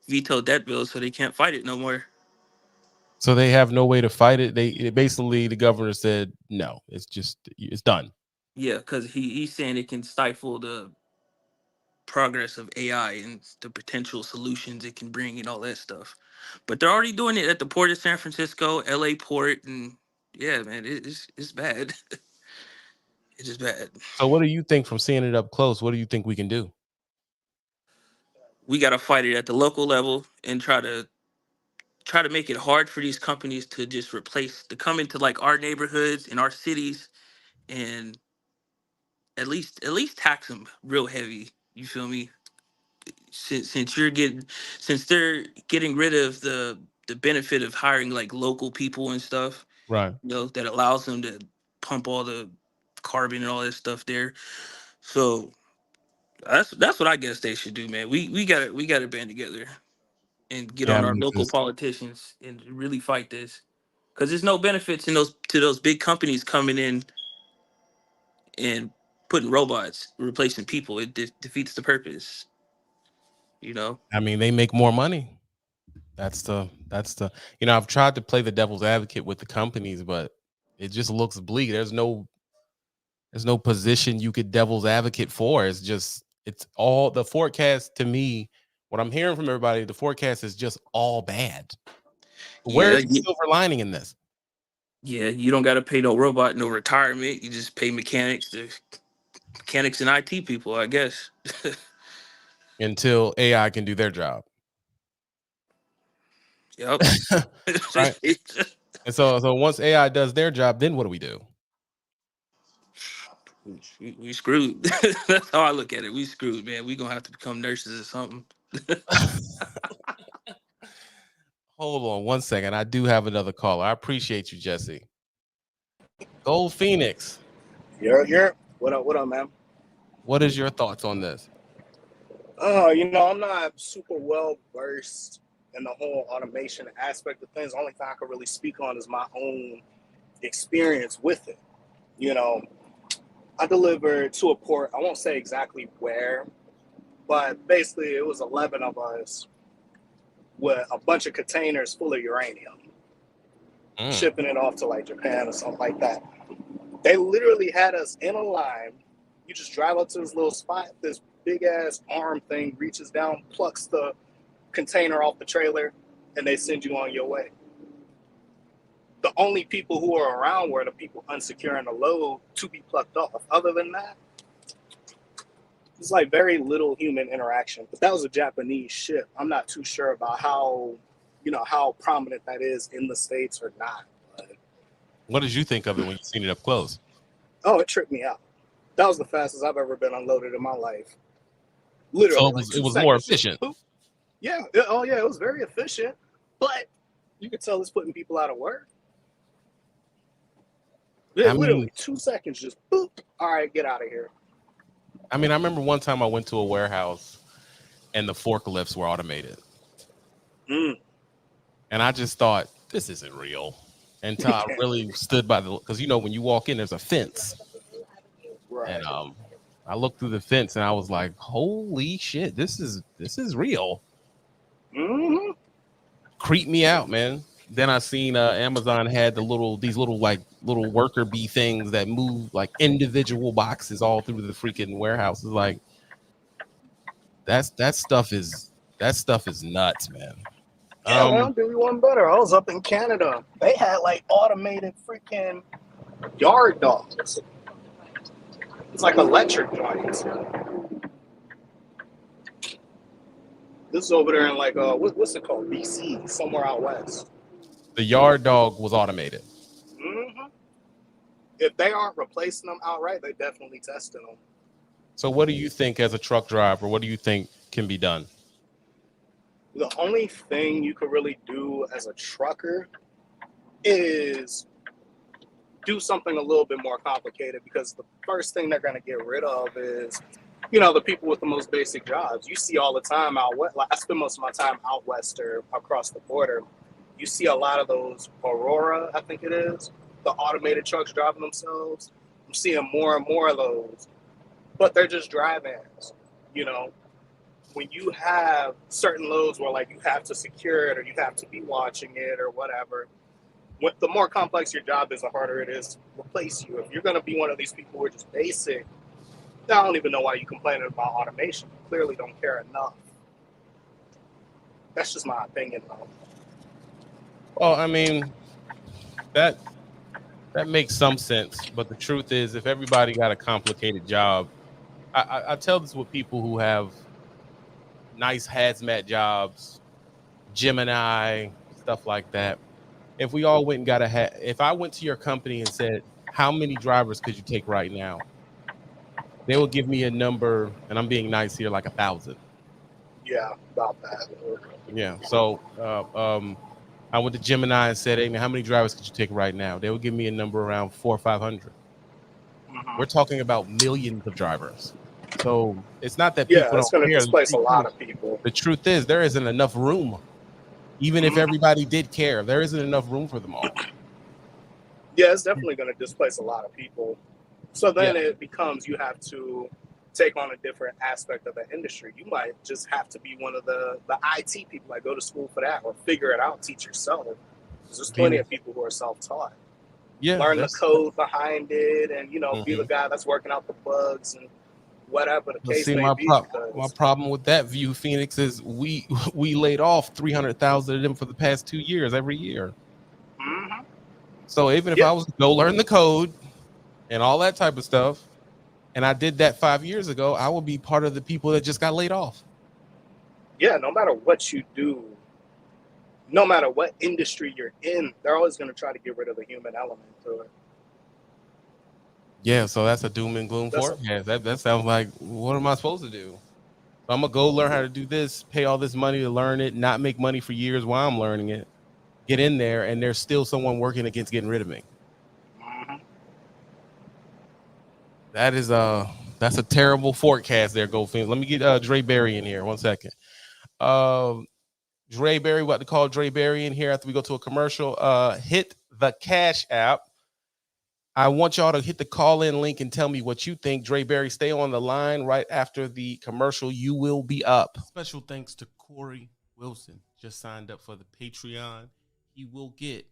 vetoed that bill, so they can't fight it no more. so they have no way to fight it. Basically the governor said no. It's done. Yeah, because he's saying it can stifle the progress of AI and the potential solutions it can bring and all that stuff. But they're already doing it at the port of San Francisco, LA port, and yeah, man, it's bad. It's just bad. So what do you think from seeing it up close? What do you think we can do? We gotta fight it at the local level and try to make it hard for these companies to just to come into like our neighborhoods and our cities and at least tax them real heavy. You feel me? Since since they're getting rid of the benefit of hiring like local people and stuff, Right. that allows them to pump all the carbon and all that stuff there. So that's what I guess they should do, man. We gotta band together and get Yeah, I on our mean, local 'cause politicians and really fight this. Because there's no benefits in those big companies coming in and putting robots replacing people. It defeats the purpose. You know. I mean, they make more money. That's the I've tried to play the devil's advocate with the companies, but it just looks bleak. There's no position you could devil's advocate for. It's all the forecast to me. What I'm hearing from everybody, the forecast is just all bad. Yeah, Where's the silver lining in this? yeah. You don't got to pay no robot no retirement. You just pay mechanics and IT people, I guess. Until AI can do their job. Yep. Right. And so once AI does their job, then what do we do? We screwed. That's how I look at it. We screwed, man. We gonna have to become nurses or something. Hold on one second. I do have another caller. I appreciate you, Jesse. Gold Phoenix. You're what up, man? What is your thoughts on this? I'm not super well versed in the whole automation aspect of things. The only thing I can really speak on is my own experience with it. I delivered to a port. I won't say exactly where, but basically it was 11 of us with a bunch of containers full of uranium, shipping it off to like Japan or something like that. They literally had us in a line. You just drive up to this little spot, this big ass arm thing reaches down, plucks the container off the trailer, and they send you on your way. The only people who were around were the people unsecuring the load to be plucked off. Other than that, it's like very little human interaction. But that was a Japanese ship. I'm not too sure about how prominent that is in the States or not. But what did you think of it when you seen it up close? Oh, it tripped me out. That was the fastest I've ever been unloaded in my life. Literally, so it was more efficient. Yeah. It was very efficient, but you could tell it's putting people out of work. Literally 2 seconds, just boop. All right, get out of here. I remember one time I went to a warehouse and the forklifts were automated. And I just thought, this isn't real. Until I really stood by because when you walk in, there's a fence. Right. And I looked through the fence and I was like, holy shit, this is real. Mm-hmm. Creeped me out, man. Then I seen Amazon had these little worker bee things that move like individual boxes all through the freaking warehouses. Like that stuff is nuts, man. Yeah, I'll do you one better. I was up in Canada. They had like automated freaking yard dogs. It's like electric joints. This is over there in like what's it called? BC, somewhere out west. The yard dog was automated. Mm-hmm. If they aren't replacing them outright, they definitely testing them. So what do you think as a truck driver? What do you think can be done? The only thing you could really do as a trucker is do something a little bit more complicated, because the first thing they're going to get rid of is, the people with the most basic jobs. You see all the time out west. Like, I spend most of my time out west or across the border. You see a lot of those Aurora, I think it is, the automated trucks driving themselves. I'm seeing more and more of those, but they're just drive-ins, When you have certain loads where like you have to secure it or you have to be watching it or whatever, the more complex your job is, the harder it is to replace you. If you're going to be one of these people who are just basic, I don't even know why you complaining about automation. You clearly don't care enough. That's just my opinion, though. Well, that makes some sense, but the truth is, if everybody got a complicated job, I tell this with people who have nice hazmat jobs, Gemini, stuff like that. If we all went and got if I went to your company and said, how many drivers could you take right now? They will give me a number, and I'm being nice here, like 1,000. Yeah, about that. Yeah. So I went to Gemini and said, hey, man, how many drivers could you take right now? They would give me a number around 400 or 500. Mm-hmm. We're talking about millions of drivers. So it's not that people it's going to displace a lot of people. The truth is, there isn't enough room. Even if everybody did care, there isn't enough room for them all. Yeah, it's definitely going to displace a lot of people. So then it becomes you have to take on a different aspect of the industry. You might just have to be one of the IT people, like go to school for that or figure it out, teach yourself. There's plenty of people who are self-taught. Yeah, learn the code behind it and, be the guy that's working out the bugs and whatever the case may be. My problem with that view, Phoenix, is we laid off 300,000 of them for the past 2 years every year. Mm-hmm. So even if I was to go learn the code and all that type of stuff, and I did that 5 years ago, I would be part of the people that just got laid off. Yeah, no matter what you do, no matter what industry you're in, they're always going to try to get rid of the human element to it. Yeah, so that's a doom and gloom forecast. That sounds like, what am I supposed to do? So I'm gonna go learn how to do this, pay all this money to learn it, not make money for years while I'm learning it, get in there, and there's still someone working against getting rid of me. That's a terrible forecast there, Goldfield. Let me get Dre Berry in here. 1 second. Dre Berry, about to call Dre Berry in here after we go to a commercial. Hit the Cash App. I want y'all to hit the call-in link and tell me what you think. Dre Berry, stay on the line right after the commercial. You will be up. Special thanks to Corey Wilson. Just signed up for the Patreon. He will be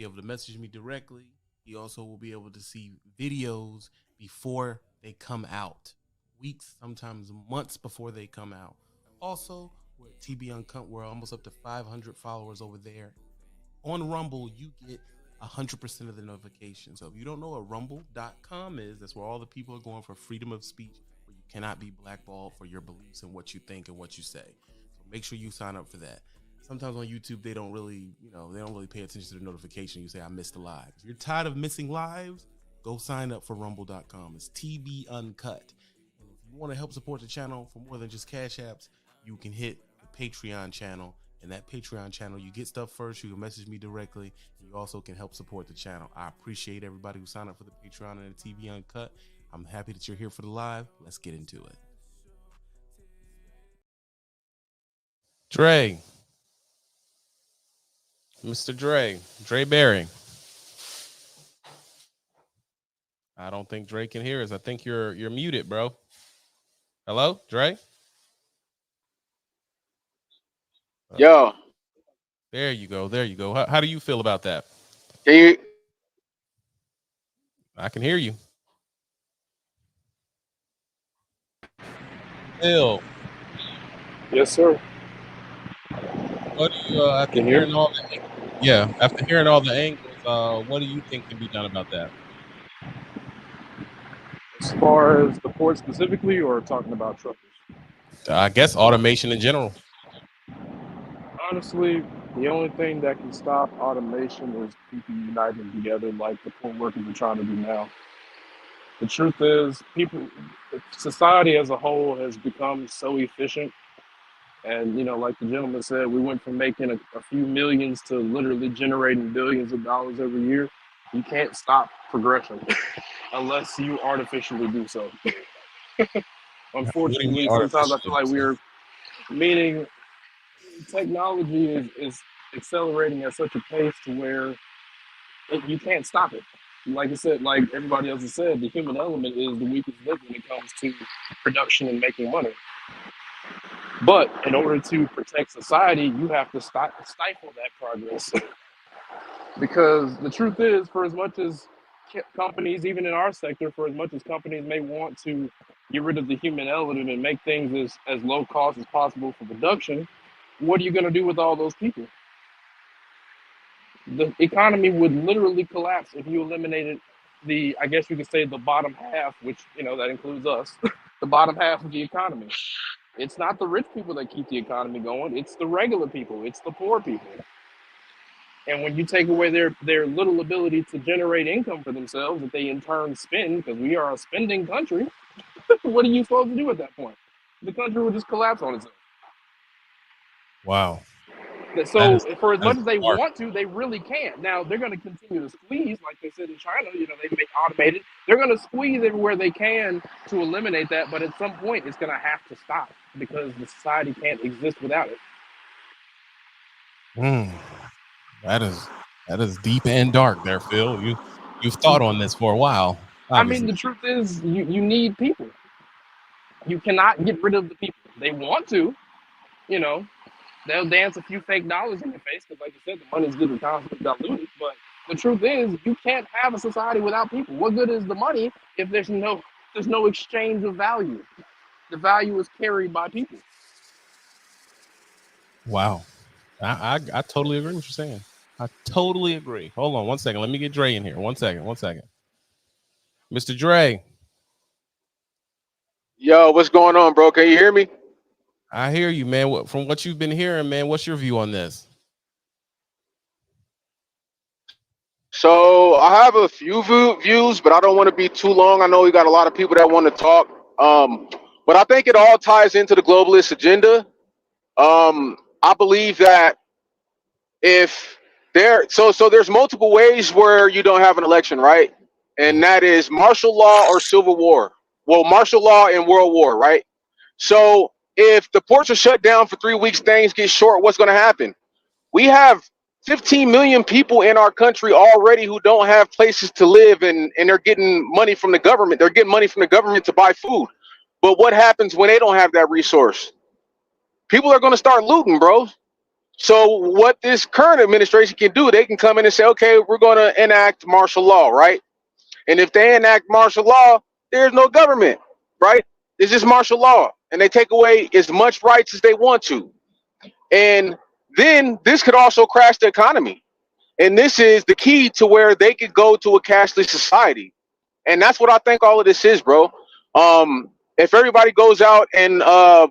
able to message me directly. He also will be able to see videos before they come out. Weeks, sometimes months before they come out. Also, we're at TB Uncut. We're almost up to 500 followers over there. On Rumble, you get 100% of the notifications. So if you don't know what rumble.com is, that's where all the people are going for freedom of speech, where you cannot be blackballed for your beliefs and what you think and what you say. So make sure you sign up for that. Sometimes on YouTube, they don't really pay attention to the notification. You say, I missed a live. If you're tired of missing lives, go sign up for rumble.com. It's TB Uncut. And if you want to help support the channel for more than just Cash Apps, you can hit the Patreon channel. And that Patreon channel, you get stuff first. You can message me directly. And you also can help support the channel. I appreciate everybody who signed up for the Patreon and the TV Uncut. I'm happy that you're here for the live. Let's get into it. Dre. Mr. Dre Berry. I don't think Dre can hear us. I think you're muted, bro. Hello, Dre? Yo. There you go. There you go. How do you feel about that? Can you? I can hear you. Phil. Yes, sir. What do you after hearing all the after hearing all the angles, what do you think can be done about that? As far as the port specifically, or talking about truckers? I guess automation in general. Honestly, the only thing that can stop automation is people uniting together, like the port workers are trying to do now. The truth is, society as a whole has become so efficient. And, like the gentleman said, we went from making a few millions to literally generating billions of dollars every year. You can't stop progression unless you artificially do so. Unfortunately, sometimes I feel like meaning technology is accelerating at such a pace to where you can't stop it. Like I said, like everybody else has said, the human element is the weakest link when it comes to production and making money. But in order to protect society, you have to stifle that progress. Because the truth is, for as much as companies, even in our sector, for as much as companies may want to get rid of the human element and make things as low cost as possible for production, what are you going to do with all those people? The economy would literally collapse if you eliminated I guess you could say the bottom half, which, that includes us, the bottom half of the economy. It's not the rich people that keep the economy going. It's the regular people. It's the poor people. And when you take away their little ability to generate income for themselves that they in turn spend, because we are a spending country, what are you supposed to do at that point? The country will just collapse on itself. Wow. So for as much as they want to, they really can't. Now, they're going to continue to squeeze, like they said in China, they make automated. They're going to squeeze everywhere they can to eliminate that. But at some point, it's going to have to stop because the society can't exist without it. That is deep and dark there, Phil. You've thought on this for a while. Obviously. I mean, the truth is you need people. You cannot get rid of the people. They want to, they'll dance a few fake dollars in your face because, like you said, the money's getting constantly diluted. But the truth is, you can't have a society without people. What good is the money if there's no exchange of value? The value is carried by people. Wow, I totally agree with what you're saying. I totally agree. Hold on 1 second. Let me get Dre in here. 1 second. Mr. Dre. Yo, what's going on, bro? Can you hear me? I hear you, man. From what you've been hearing, man, what's your view on this? So I have a few views, but I don't want to be too long. I know we got a lot of people that want to talk. But I think it all ties into the globalist agenda. I believe that if so there's multiple ways where you don't have an election, right? And that is martial law or civil war. Well, martial law and world war, right? So if the ports are shut down for 3 weeks, things get short, what's going to happen? We have 15 million people in our country already who don't have places to live, and they're getting money from the government. They're getting money from the government to buy food. But what happens when they don't have that resource? People are going to start looting, bro. So what this current administration can do, they can come in and say, okay, we're going to enact martial law, right? And if they enact martial law, there's no government, right? It's just martial law. And they take away as much rights as they want to. And then this could also crash the economy. And this is the key to where they could go to a cashless society. And that's what I think all of this is, bro. If everybody goes out and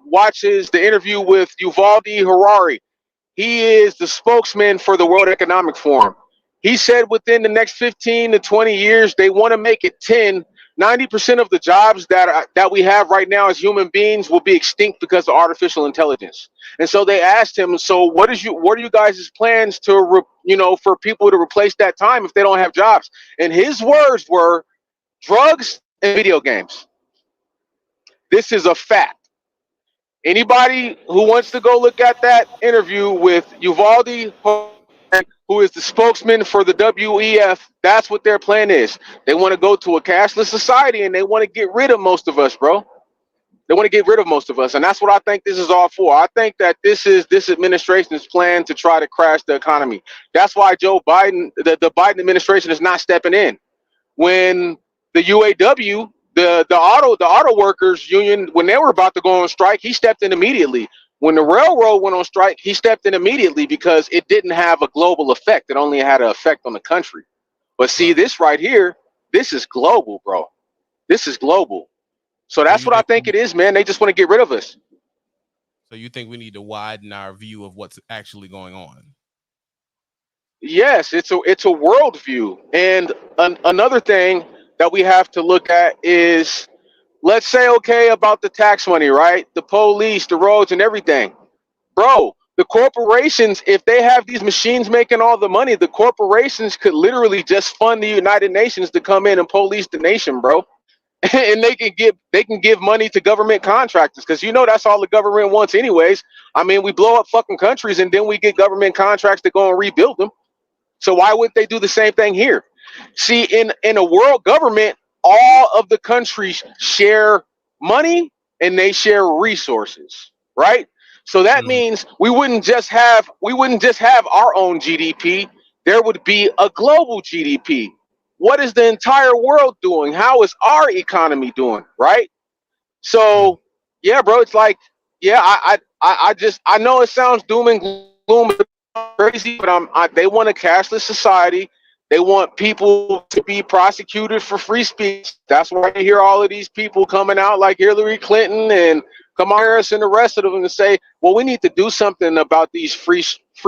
watches the interview with Uvalde Harari, he is the spokesman for the World Economic Forum. He said within the next 15 to 20 years, they want to make it 90% of the jobs that we have right now as human beings will be extinct because of artificial intelligence. And so they asked him, so what are you guys' plans to, for people to replace that time if they don't have jobs? And his words were drugs and video games. This is a fact. Anybody who wants to go look at that interview with Uvalde, who is the spokesman for the WEF, that's what their plan is. They want to go to a cashless society, and they want to get rid of most of us, bro. They want to get rid of most of us, and that's what I think this is all for. I think that this is this administration's plan to try to crash the economy. That's why Joe Biden, the Biden administration, is not stepping in. When the UAW, the auto workers union, when they were about to go on strike, he stepped in immediately. When the railroad went on strike, he stepped in immediately because it didn't have a global effect. It only had an effect on the country. But see, this right here, this is global, bro. This is global. So that's what I think it is, man. They just want to get rid of us. So you think we need to widen our view of what's actually going on? Yes, it's a worldview. And another thing that we have to look at is, let's say, okay, about the tax money, right? The police, the roads, and everything. Bro, the corporations, if they have these machines making all the money, the corporations could literally just fund the United Nations to come in and police the nation, bro. And they can give money to government contractors, because that's all the government wants anyways. I mean, we blow up fucking countries and then we get government contracts to go and rebuild them. So why would they do the same thing here? See, in a world government, all of the countries share money and they share resources, right? So that means we wouldn't just have our own GDP. There would be a global GDP. What is the entire world doing? How is our economy doing, right? So yeah, bro, it's like, yeah, I know it sounds doom and gloom, crazy, but they want a cashless society. They want people to be prosecuted for free speech. That's why you hear all of these people coming out like Hillary Clinton and Kamala Harris and the rest of them to say, well, we need to do something about these free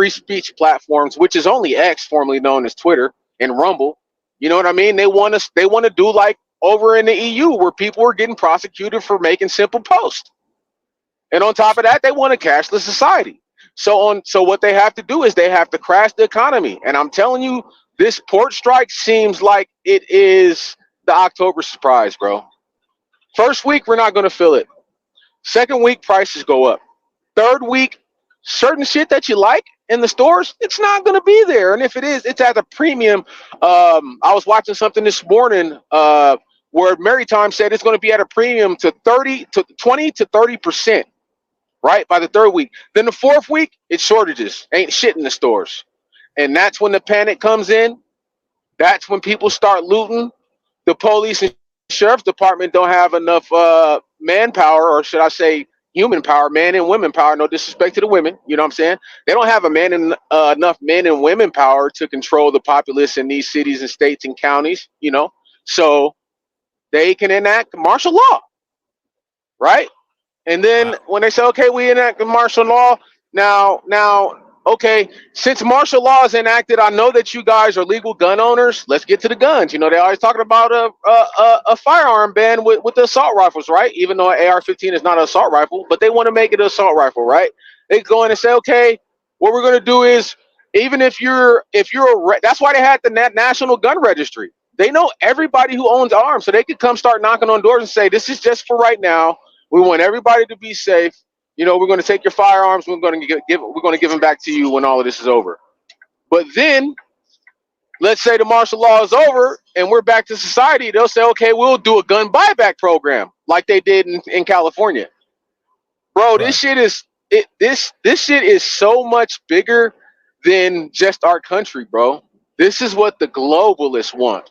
speech platforms, which is only X, formerly known as Twitter, and Rumble. You know what I mean? They want to do like over in the EU, where people are getting prosecuted for making simple posts. And on top of that, they want a cashless society. So what they have to do is they have to crash the economy. And I'm telling you, this port strike seems like it is the October surprise, bro. First week, we're not going to feel it. Second week, prices go up. Third week, certain shit that you like in the stores, it's not going to be there. And if it is, it's at a premium. I was watching something this morning where Maritime said it's going to be at a premium to 20 to 30%, right, by the third week. Then the fourth week, it's shortages. Ain't shit in the stores. And that's when the panic comes in. That's when people start looting. The police and sheriff's department don't have enough manpower, or should I say human power, man and women power. No disrespect to the women, you know what I'm saying? They don't have enough men and women power to control the populace in these cities and states and counties, so they can enact martial law, right? And then when they say, okay, we enact the martial law, now, okay, since martial law is enacted, I know that you guys are legal gun owners. Let's get to the guns. You know, they're always talking about a firearm ban with the assault rifles, right? Even though an AR-15 is not an assault rifle, but they want to make it an assault rifle, right? They go in and say, okay, what we're going to do is, even if you're that's why they had the National Gun Registry. They know everybody who owns arms, so they could come start knocking on doors and say, this is just for right now. We want everybody to be safe. You know, we're going to take your firearms. We're going to give them back to you when all of this is over. But then, let's say the martial law is over and we're back to society. They'll say, okay, we'll do a gun buyback program like they did in California. Bro, Right. this shit is so much bigger than just our country, bro. This is what the globalists want.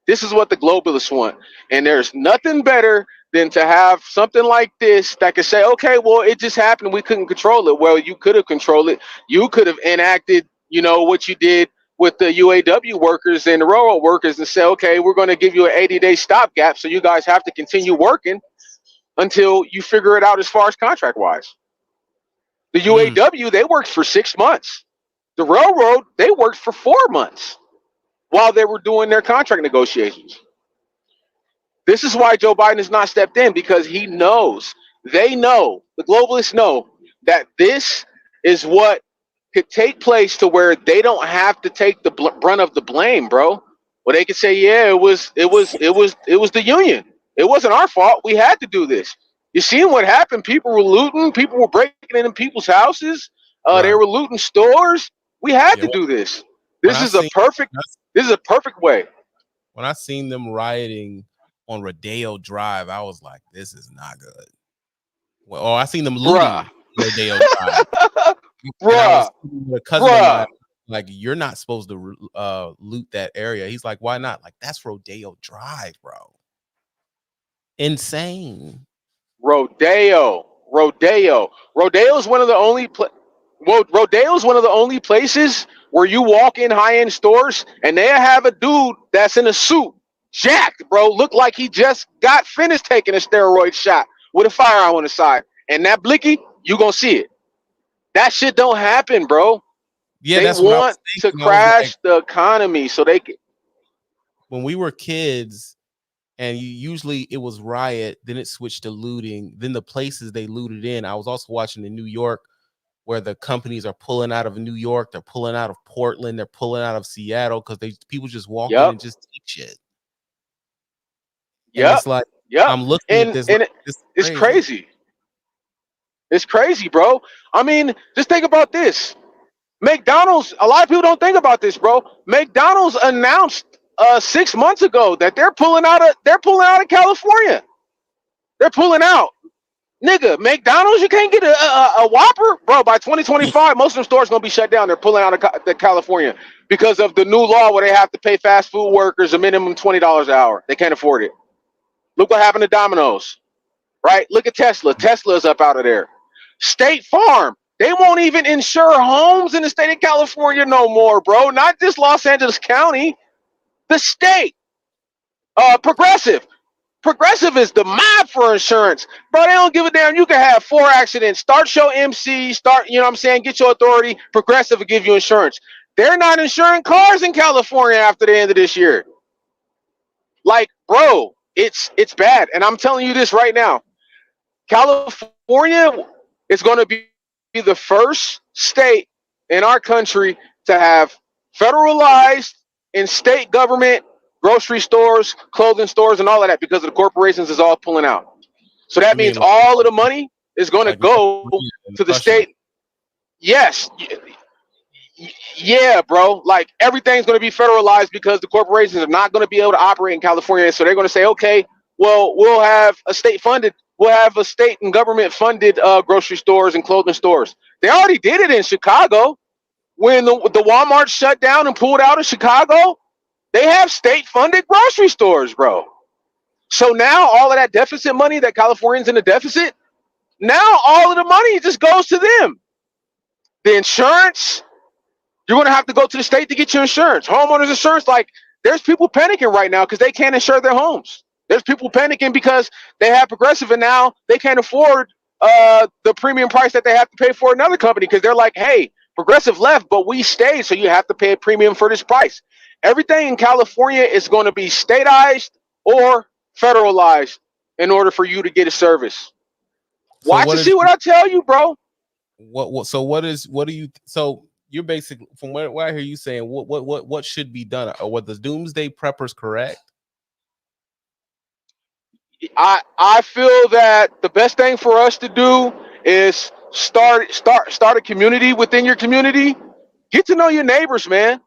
This is what the globalists want. And there's nothing better than to have something like this that could say, okay, well, it just happened. We couldn't control it. Well, you could have controlled it. You could have enacted, you know, what you did with the UAW workers and the railroad workers and say, okay, we're going to give you an 80-day stopgap. So you guys have to continue working until you figure it out as far as contract wise. The UAW, they worked for 6 months. The railroad, they worked for 4 months while they were doing their contract negotiations. This is why Joe Biden has not stepped in, because he knows, they know, the globalists know that this is what could take place to where they don't have to take the brunt of the blame, bro. Well, they could say, yeah, it was the union. It wasn't our fault. We had to do this. You seen what happened? People were looting. People were breaking into people's houses. They were looting stores. We had to do this. This is a perfect way. When I seen them rioting on Rodeo Drive, I was like, this is not good. Well, I seen them looting Rodeo Drive. And I was with a cousin of mine, like, you're not supposed to loot that area. He's like, why not? Like, that's Rodeo Drive, bro. Insane. Rodeo is one of the only Rodeo is one of the only places where you walk in high-end stores and they have a dude that's in a suit, jacked, bro, look like he just got finished taking a steroid shot with a firearm on the side. And that blicky, you gonna see it. That shit don't happen, bro. Yeah, they that's what I was want to thinking. crash the economy so they can. When we were kids, and usually it was riot, then it switched to looting. Then the places they looted in. I was also watching in New York, where the companies are pulling out of New York, they're pulling out of Portland, they're pulling out of Seattle because people just walk in and just take shit. And it's like, I'm looking at this, and it's crazy. It's crazy, bro. I mean, just think about this. McDonald's, a lot of people don't think about this, bro. McDonald's announced 6 months ago that they're pulling out of California. They're pulling out. Nigga, McDonald's, you can't get a Whopper? Bro, by 2025, most of them stores going to be shut down. They're pulling out of California because of the new law where they have to pay fast food workers a minimum $20 an hour. They can't afford it. Look what happened to Domino's, right? Look at Tesla. Tesla's up out of there. State Farm, they won't even insure homes in the state of California no more, bro. Not just Los Angeles County, the state. Progressive is the mob for insurance, bro. They don't give a damn. You can have 4 accidents, start your MC, you know what I'm saying, get your authority. Progressive will give you insurance. They're not insuring cars in California after the end of this year. Like, bro, it's bad. And I'm telling you this right now. California is going to be the first state in our country to have federalized and state government grocery stores, clothing stores, and all of that, because of the corporations is all pulling out. So that means all of the money is going to go to the state. Yes. Yeah, bro. Like, everything's going to be federalized because the corporations are not going to be able to operate in California. So they're going to say, okay, well, we'll have a state and government funded grocery stores and clothing stores. They already did it in Chicago when the Walmart shut down and pulled out of Chicago. They have state funded grocery stores, bro. So now all of that deficit money that Californians in the deficit, now all of the money just goes to them. The insurance, you're going to have to go to the state to get your insurance. Homeowners insurance, like, there's people panicking right now because they can't insure their homes. There's people panicking because they have Progressive and now they can't afford the premium price that they have to pay for another company because they're like, hey, Progressive left, but we stayed, so you have to pay a premium for this price. Everything in California is going to be statized or federalized in order for you to get a service. So Watch what and is see what I tell you, bro. what do you so you're basically from what I hear you saying what should be done, or what the doomsday preppers correct? I feel that the best thing for us to do is start a community within your community. Get to know your neighbors, man.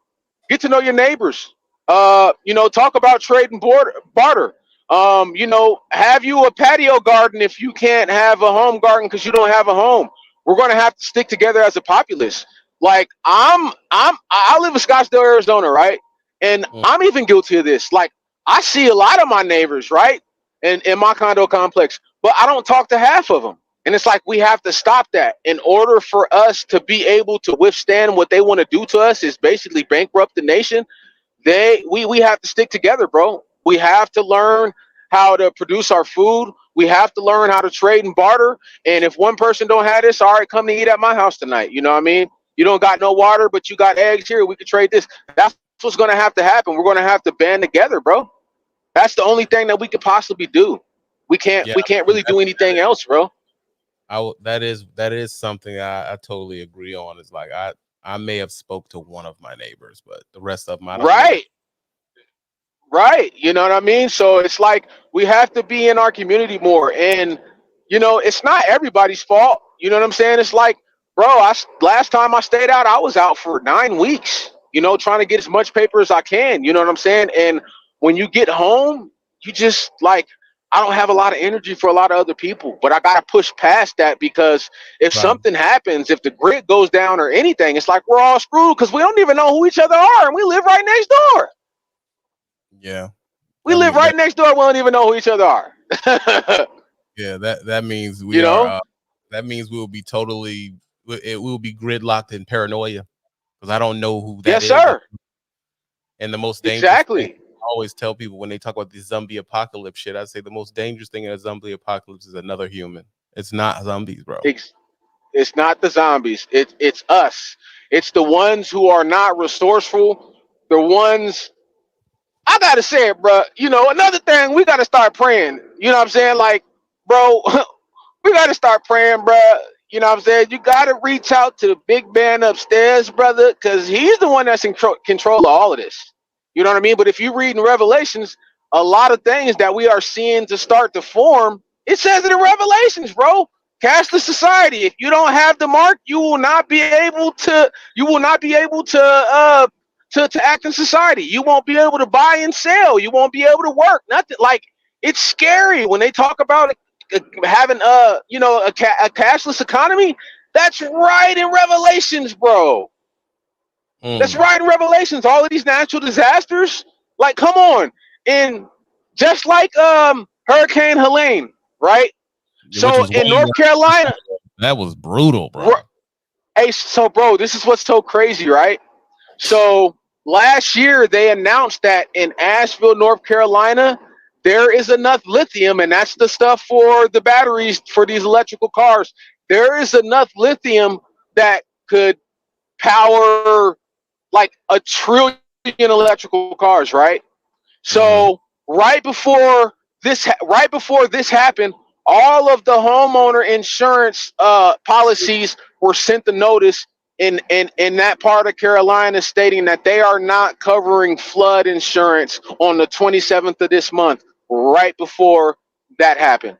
Get to know your neighbors. Talk about trade and barter. Have you a patio garden if you can't have a home garden because you don't have a home. We're going to have to stick together as a populace. Like I live in Scottsdale, Arizona, right? And I'm even guilty of this. Like I see a lot of my neighbors, right? In my condo complex, but I don't talk to half of them. And it's like we have to stop that. In order for us to be able to withstand what they want to do to us, is basically bankrupt the nation. We have to stick together, bro. We have to learn how to produce our food. We have to learn how to trade and barter. And if one person don't have this, all right, come to eat at my house tonight. You know what I mean? You don't got no water, but you got eggs here. We could trade this. That's what's going to happen. We're going to have to band together, bro. That's the only thing that we could possibly do. We can't Yeah, really do anything else, bro. That is something I totally agree on. Is like I may have spoke to one of my neighbors, but the rest of them I don't know. Right. You know what I mean? So it's like we have to be in our community more. And, it's not everybody's fault. You know what I'm saying? It's like, bro, last time I stayed out, I was out for 9 weeks, trying to get as much paper as I can. You know what I'm saying? And when you get home, you just like, I don't have a lot of energy for a lot of other people, but I got to push past that, because if something happens, if the grid goes down or anything, it's like we're all screwed because we don't even know who each other are. And we live right next door. Yeah. We live right next door. We don't even know who each other are. Yeah, that means we are. That means we will be it will be gridlocked in paranoia, because I don't know who that is. Yes, sir. And the most dangerous thing, I always tell people when they talk about this zombie apocalypse shit, I say the most dangerous thing in a zombie apocalypse is another human. It's not zombies, bro. It's not the zombies. It's us. It's the ones who are not resourceful. The ones, I gotta say it, bro. Another thing, we gotta start praying. You know what I'm saying? Like, bro, we gotta start praying, bro. You know what I'm saying? You gotta reach out to the big man upstairs, brother, because he's the one that's in control of all of this. You know what I mean? But if you read in Revelations, a lot of things that we are seeing to start to form, it says it in Revelations, bro. Cashless society. If you don't have the mark, you will not be able to. To act in society. You won't be able to buy and sell. You won't be able to work. Nothing. Like, it's scary when they talk about having a cashless economy. That's right in Revelations, bro. That's right in Revelations. All of these natural disasters, like, come on. And just like Hurricane Helene, right? So in North Carolina, that was brutal, bro. Hey, so bro, this is what's so crazy, right? So last year they announced that in Asheville, North Carolina, there is enough lithium, and that's the stuff for the batteries for these electrical cars. There is enough lithium that could power like 1 trillion electrical cars, right? So right before this happened, all of the homeowner insurance policies were sent the notice in that part of Carolina, stating that they are not covering flood insurance on the 27th of this month, right before that happened.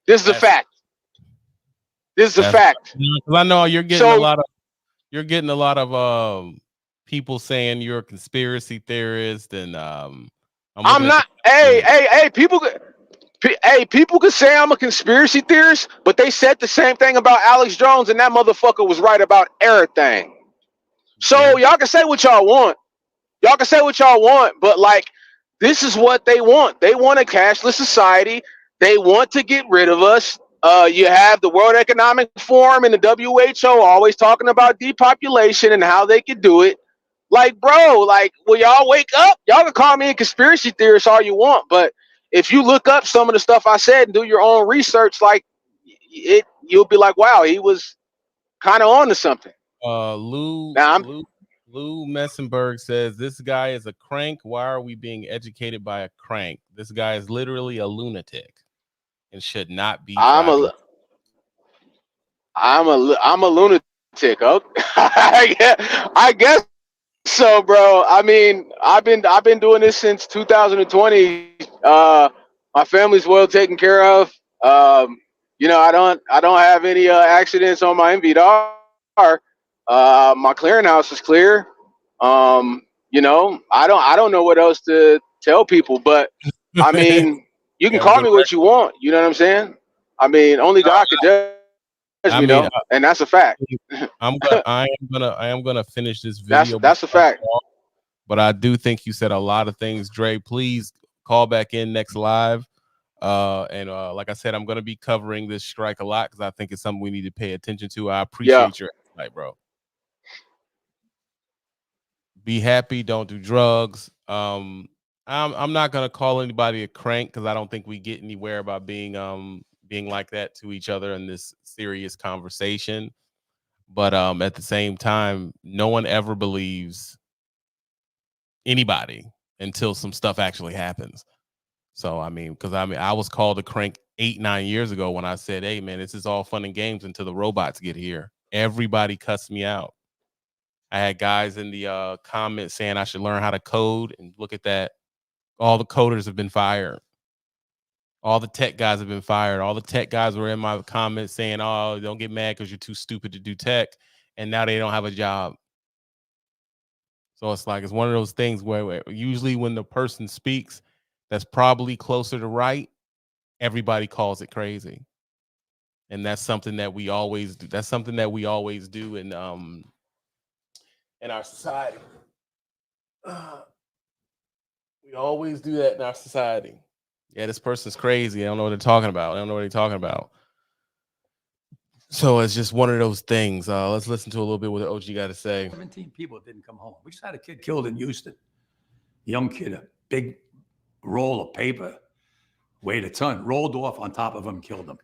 This is a fact. This is a fact. I know you're getting a lot of people saying you're a conspiracy theorist, and I'm not. Hey, people could say I'm a conspiracy theorist, but they said the same thing about Alex Jones, and that motherfucker was right about everything. So y'all can say what y'all want. But like, this is what they want. They want a cashless society. They want to get rid of us. You have the World Economic Forum and the WHO always talking about depopulation and how they could do it. Like, bro, like, will y'all wake up? Y'all can call me a conspiracy theorist all you want, but if you look up some of the stuff I said and do your own research, like, you'll be like, wow, he was kind of on to something. Lou Now Lou Messenberg says this guy is a crank. Why are we being educated by a crank? This guy is literally a lunatic and should not be driving. I'm a lunatic. Oh, I guess so, bro. I mean, I've been doing this since 2020. My family's well taken care of. I don't have any accidents on my MVR. My clearinghouse is clear. I don't know what else to tell people, but I mean, you can Yeah, we're call gonna me what you want. You know what I'm saying? I mean, only God could judge me, though, and that's a fact. I am gonna finish this video. That's a fact. But I do think you said a lot of things, Dre. Please call back in next live. And like I said, I'm gonna be covering this strike a lot because I think it's something we need to pay attention to. I appreciate your insight, bro. Be happy, don't do drugs. I'm not gonna call anybody a crank because I don't think we get anywhere by being like that to each other in this serious conversation. But at the same time, no one ever believes anybody until some stuff actually happens. So because I was called a crank 8-9 years ago when I said, "Hey man, this is all fun and games until the robots get here." Everybody cussed me out. I had guys in the comments saying I should learn how to code, and look at that. All the coders have been fired. All the tech guys have been fired. All the tech guys were in my comments saying, "Oh, don't get mad because you're too stupid to do tech," and now they don't have a job. So it's one of those things where usually when the person speaks that's probably closer to right, everybody calls it crazy. And that's something that we always do. That's something that we always do in our society. We always do that in our society. Yeah, this person's crazy. I don't know what they're talking about. I don't know what they're talking about. So it's just one of those things. Let's listen to a little bit what the OG got to say. 17 people didn't come home. We just had a kid killed in Houston. Young kid, a big roll of paper, weighed a ton, rolled off on top of him, killed him.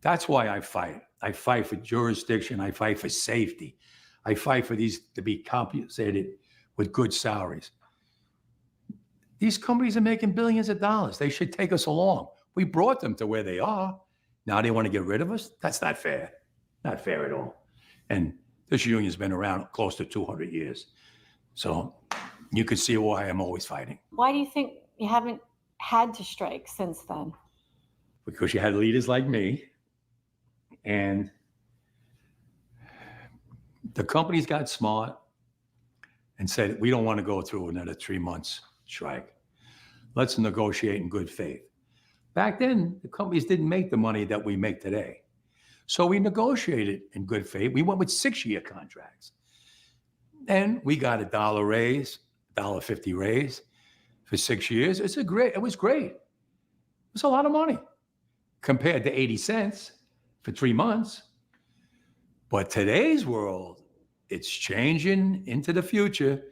That's why I fight. I fight for jurisdiction. I fight for safety. I fight for these to be compensated with good salaries. These companies are making billions of dollars. They should take us along. We brought them to where they are. Now they want to get rid of us? That's not fair. Not fair at all. And this union's been around close to 200 years. So you can see why I'm always fighting. Why do you think you haven't had to strike since then? Because you had leaders like me, and the companies got smart and said, we don't want to go through another 3 months strike. Let's negotiate in good faith. Back then, the companies didn't make the money that we make today. So we negotiated in good faith. We went with 6-year contracts. And we got $1 raise, $1.50 raise for 6 years. It was great. It was a lot of money compared to 80 cents for 3 months. But today's world, it's changing into the future.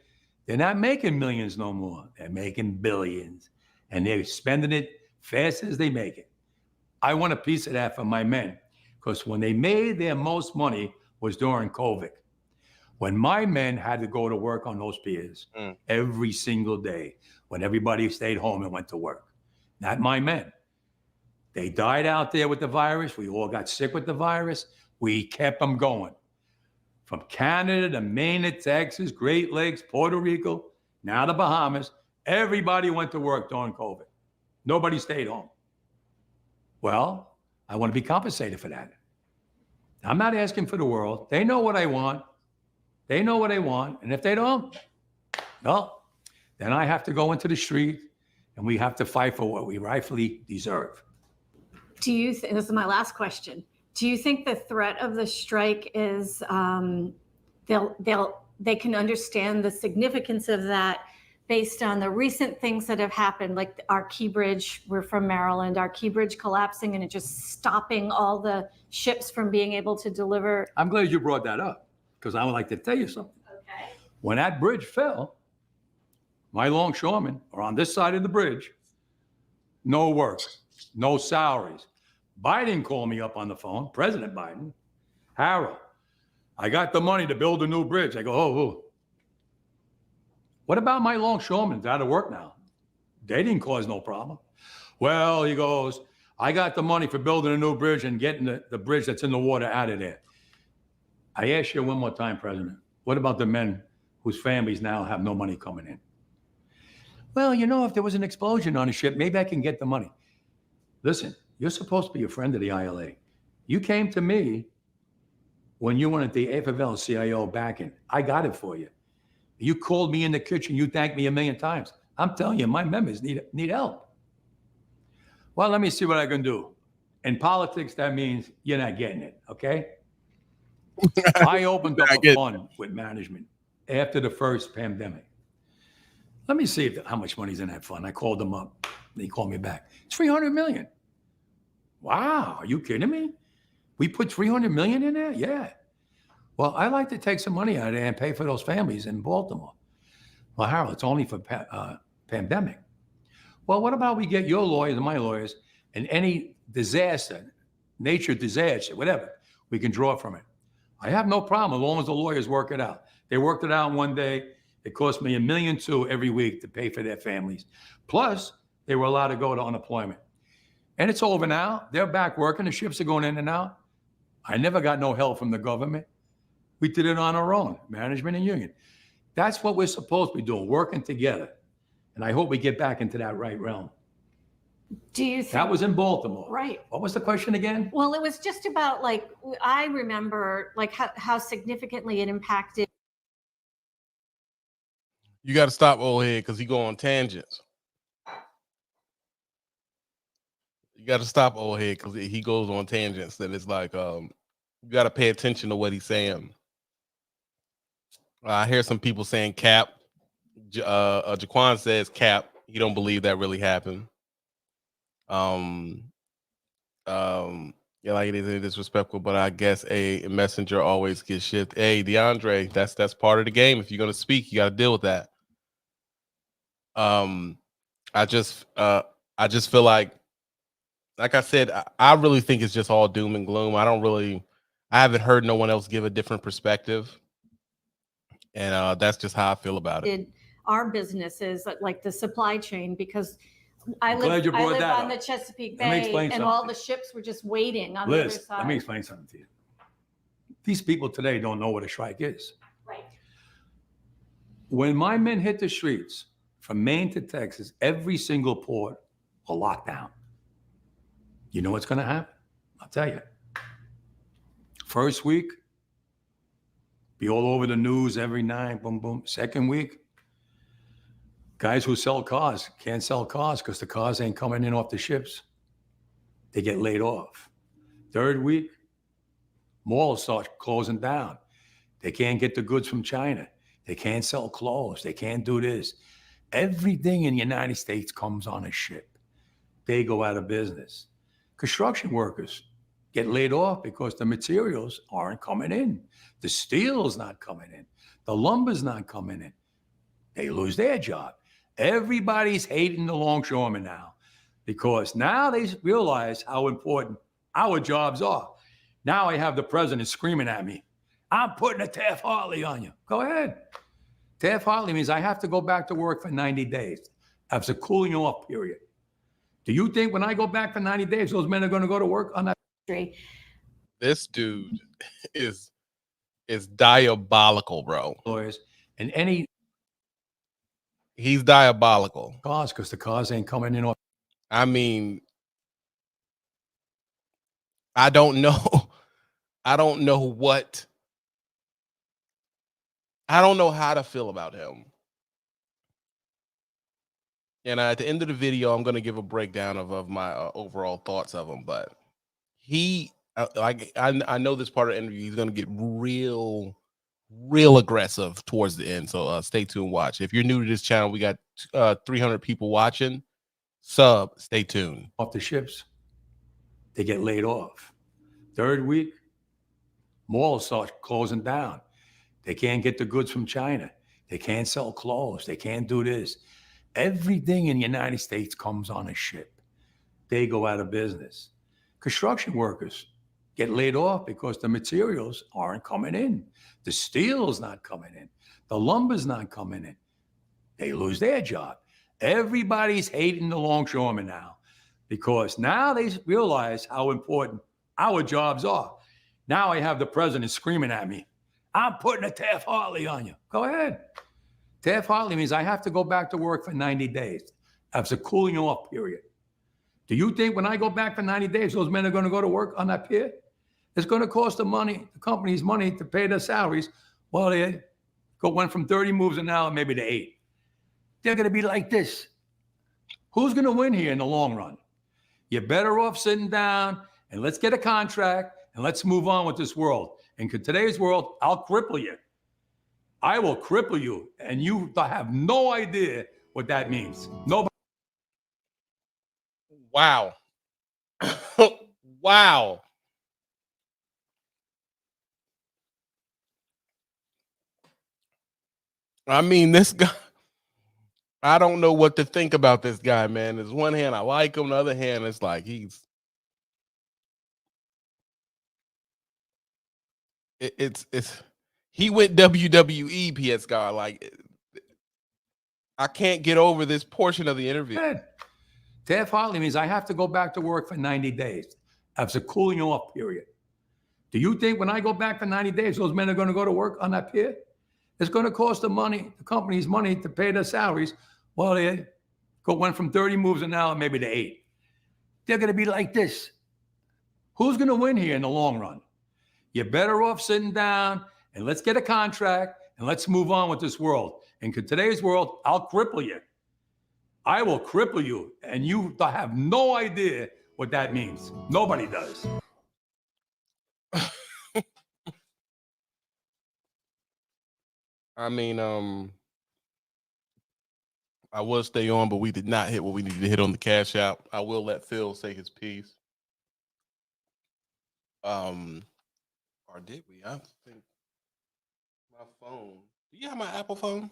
They're not making millions no more. They're making billions. And they're spending it fast as they make it. I want a piece of that for my men, because when they made their most money was during COVID. When my men had to go to work on those piers every single day, when everybody stayed home and went to work. Not my men. They died out there with the virus. We all got sick with the virus. We kept them going. From Canada to Maine to Texas, Great Lakes, Puerto Rico, now the Bahamas, everybody went to work during COVID. Nobody stayed home. Well, I want to be compensated for that. I'm not asking for the world. They know what I want. They know what I want. And if they don't, well, then I have to go into the street and we have to fight for what we rightfully deserve. Do you think, this is my last question, do you think the threat of the strike is they can understand the significance of that based on the recent things that have happened, like our Key Bridge, we're from Maryland, our Key Bridge collapsing and it just stopping all the ships from being able to deliver? I'm glad you brought that up, because I would like to tell you something. Okay. When that bridge fell, my longshoremen are on this side of the bridge, no work, no salaries. Biden called me up on the phone, President Biden. Harold, I got the money to build a new bridge. I go, oh. What about my longshoremen? They're out of work now. They didn't cause no problem. Well, he goes, I got the money for building a new bridge and getting the bridge that's in the water out of there. I ask you one more time, President, what about the men whose families now have no money coming in? Well, you know, if there was an explosion on a ship, maybe I can get the money. Listen, you're supposed to be a friend of the ILA. You came to me when you wanted the AFL CIO backing. I got it for you. You called me in the kitchen. You thanked me 1,000,000 times. I'm telling you, my members need help. Well, let me see what I can do. In politics, that means you're not getting it, okay? I opened up a fund with management after the first pandemic. Let me see how much money's in that fund. I called them up. They called me back. It's $300 million. Wow, are you kidding me? We put $300 million in there? Yeah. Well, I like to take some money out of there and pay for those families in Baltimore. Well, Harold, it's only for pandemic. Well, what about we get your lawyers and my lawyers and any disaster, nature disaster, whatever, we can draw from it. I have no problem as long as the lawyers work it out. They worked it out one day. It cost me $1.2 million every week to pay for their families. Plus, they were allowed to go to unemployment. And it's over now. They're back working. The ships are going in and out. I never got no help from the government. We did it on our own, management and union. That's what we're supposed to be doing, working together. And I hope we get back into that right realm. Do you think that was in Baltimore? Right. What was the question again? Well, it was just about, like, I remember like how significantly it impacted. You got to stop old head because he go on tangents. You got to stop old head because he goes on tangents that it's like you got to pay attention to what he's saying. I hear some people saying cap. Jaquan says cap. He don't believe that really happened. Yeah, like it is disrespectful, but I guess a messenger always gets shit. Hey, DeAndre, that's part of the game. If you're gonna speak, you got to deal with that. I just feel like I said, I really think it's just all doom and gloom. I haven't heard no one else give a different perspective, and that's just how I feel about it. Our businesses, like the supply chain, because I live on the Chesapeake Bay, and all the ships were just waiting on the other side. Let me explain something to you. These people today don't know what a strike is. Right. When my men hit the streets from Maine to Texas, every single port will lock down. You know what's going to happen? I'll tell you. First week, be all over the news every night, boom, boom. Second week, guys who sell cars can't sell cars because the cars ain't coming in off the ships. They get laid off. Third week, malls start closing down. They can't get the goods from China. They can't sell clothes. They can't do this. Everything in the United States comes on a ship. They go out of business. Construction workers get laid off because the materials aren't coming in. The steel's not coming in. The lumber's not coming in. They lose their job. Everybody's hating the longshoremen now because now they realize how important our jobs are. Now I have the president screaming at me, I'm putting a Taft-Hartley on you. Go ahead. Taft-Hartley means I have to go back to work for 90 days. That's a cooling off period. Do you think when I go back for 90 days, those men are going to go to work on that? This dude is diabolical, bro. Lawyers and any. He's diabolical. Cars, because the cars ain't coming in. I mean, I don't know. I don't know how to feel about him. And at the end of the video, I'm going to give a breakdown of my overall thoughts of him. But I know this part of the interview, he's going to get real aggressive towards the end. So stay tuned, watch. If you're new to this channel, we got 300 people watching. Stay tuned. Off the ships, they get laid off. Third week, malls start closing down. They can't get the goods from China. They can't sell clothes. They can't do this. Everything in the United States comes on a ship. They go out of business. Construction workers get laid off because the materials aren't coming in. The steel's not coming in. The lumber's not coming in. They lose their job. Everybody's hating the longshoremen now because now they realize how important our jobs are. Now I have the president screaming at me, I'm putting a Taft-Hartley on you. Go ahead. Taft-Hartley means I have to go back to work for 90 days. That's a cooling off period. Do you think when I go back for 90 days, those men are going to go to work on that pier? It's going to cost the company's money to pay their salaries. Well, they went from 30 moves an hour maybe to 8. They're going to be like this. Who's going to win here in the long run? You're better off sitting down and let's get a contract and let's move on with this world. And in today's world, I'll cripple you. I will cripple you. And you have no idea what that means. Nobody. Wow. Wow. I mean, this guy, I don't know what to think about this guy, man. There's one hand I like him, the other hand it's like it's he went WWE PS guy. Like, I can't get over this portion of the interview. Taft-Hartley means I have to go back to work for 90 days. That's a cooling off period. Do you think when I go back for 90 days, those men are going to go to work on that pier? It's going to cost the company's money to pay their salaries. Well, they went from 30 moves an hour maybe to 8. They're going to be like this. Who's going to win here in the long run? You're better off sitting down and let's get a contract and let's move on with this world. And in today's world, I'll cripple you. I will cripple you. And you have no idea what that means. Nobody does. I mean, I will stay on, but we did not hit what we needed to hit on the cash out. I will let Phil say his piece. Or did we? I think my phone. Do you have my Apple phone?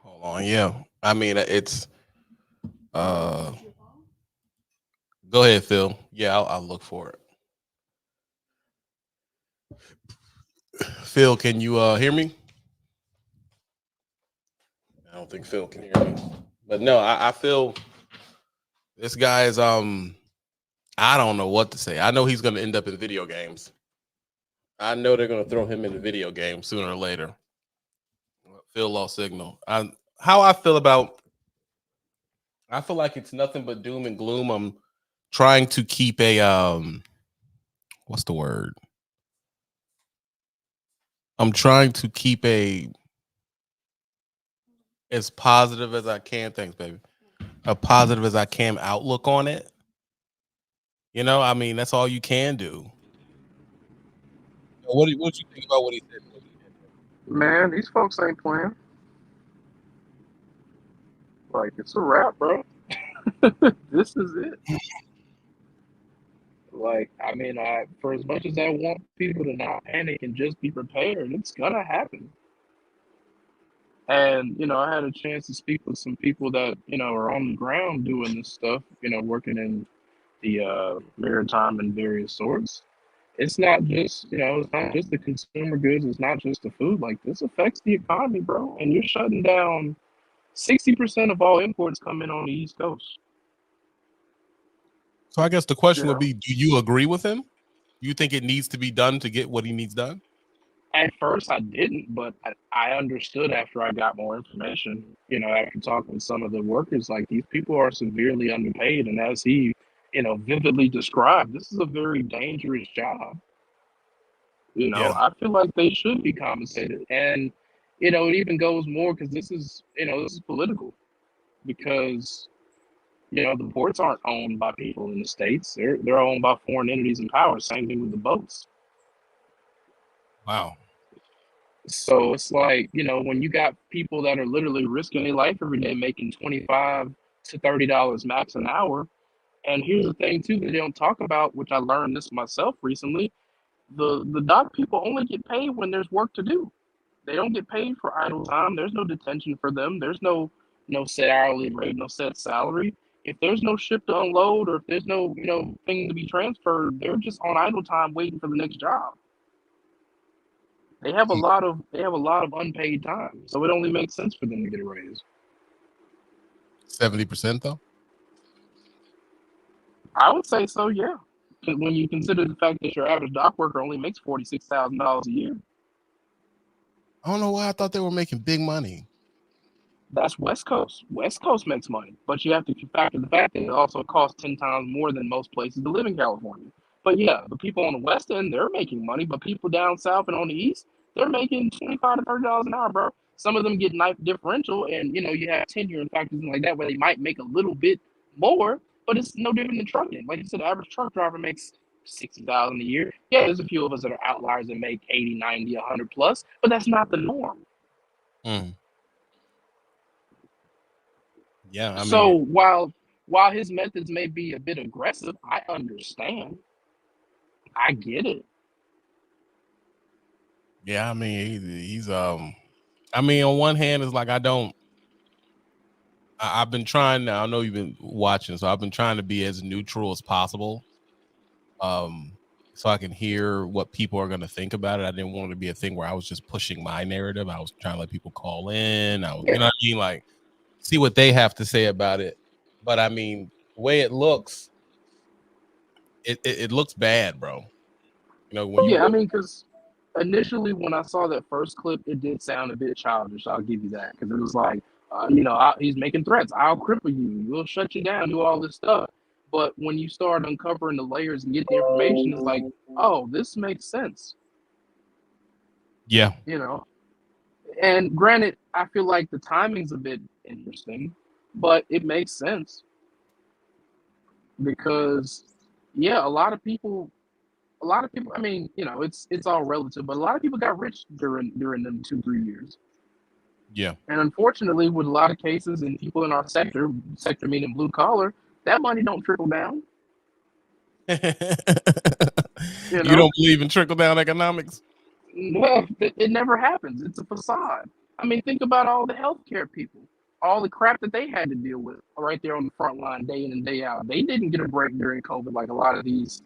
Hold on. Yeah. I mean, it's go ahead, Phil. Yeah, I'll look for it. Phil, can you hear me? I don't think Phil can hear me. But no, I feel this guy is I don't know what to say. I know he's gonna end up in video games. I know they're gonna throw him in the video game sooner or later. Phil lost signal. How I feel like it's nothing but doom and gloom. I'm trying to keep a what's the word? I'm trying to keep as positive as I can. Thanks, baby. A positive as I can outlook on it. You know, I mean, that's all you can do. What you think about what he said? Man, these folks ain't playing. Like, it's a wrap, bro. This is it. Like, I mean, for as much as I want people to not panic and just be prepared, it's gonna happen. And, I had a chance to speak with some people that, are on the ground doing this stuff, working in the maritime and various sorts. It's not just, it's not just the consumer goods, it's not just the food. Like, this affects the economy, bro. And you're shutting down 60% of all imports come in on the East Coast. So I guess the question would be, do you agree with him? Do you think it needs to be done to get what he needs done? At first I didn't, but I understood after I got more information, after talking with some of the workers, like, these people are severely underpaid. And as he, vividly described, this is a very dangerous job. Yeah. I feel like they should be compensated. And, it even goes more because this is political, because, the ports aren't owned by people in the States. They're owned by foreign entities and powers. Same thing with the boats. Wow. So it's like, when you got people that are literally risking their life every day, making $25 to $30 max an hour. And here's the thing too that they don't talk about, which I learned this myself recently. The dock people only get paid when there's work to do. They don't get paid for idle time. There's no detention for them. There's no, no set hourly rate, no set salary. If there's no ship to unload, or if there's no thing to be transferred, they're just on idle time waiting for the next job. They have a lot of unpaid time, so it only makes sense for them to get a raise. 70% though. I would say so, yeah. When you consider the fact that your average dock worker only makes $46,000 a year. I don't know why I thought they were making big money. That's West Coast. West Coast makes money, but you have to factor the fact that it also costs 10 times more than most places to live in California. But yeah, the people on the West End, they're making money, but people down south and on the East, they're making $25 to $30 an hour, bro. Some of them get nice differential, and you have tenure and factors like that where they might make a little bit more, but it's no different than trucking. Like you said, the average truck driver makes $60,000 a year. Yeah, there's a few of us that are outliers that make 80, 90, 100 plus, but that's not the norm. Yeah, I mean, so while his methods may be a bit aggressive, I understand. I get it. Yeah, I mean, he's I mean, on one hand, it's like I've been trying. I know you've been watching, so I've been trying to be as neutral as possible, so I can hear what people are going to think about it. I didn't want it to be a thing where I was just pushing my narrative. I was trying to let people call in. I was, you know what I mean, like see what they have to say about it. But I mean, the way it looks, it looks bad, bro. You know, when I mean, because initially when I saw that first clip, it did sound a bit childish. I'll give you that, because it was like, he's making threats. I'll cripple you. We'll shut you down. Do all this stuff. But when you start uncovering the layers and get the information, it's like, oh, this makes sense. Yeah. And granted, I feel like the timing's a bit interesting, but it makes sense because, a lot of people. I mean, it's all relative, but a lot of people got rich during them 2-3 years. Yeah. And unfortunately, with a lot of cases and people in our sector meaning blue collar, that money don't trickle down. You don't believe in trickle down economics? Well, it never happens. It's a facade. I mean, think about all the healthcare people, all the crap that they had to deal with right there on the front line, day in and day out. They didn't get a break during COVID like a lot of these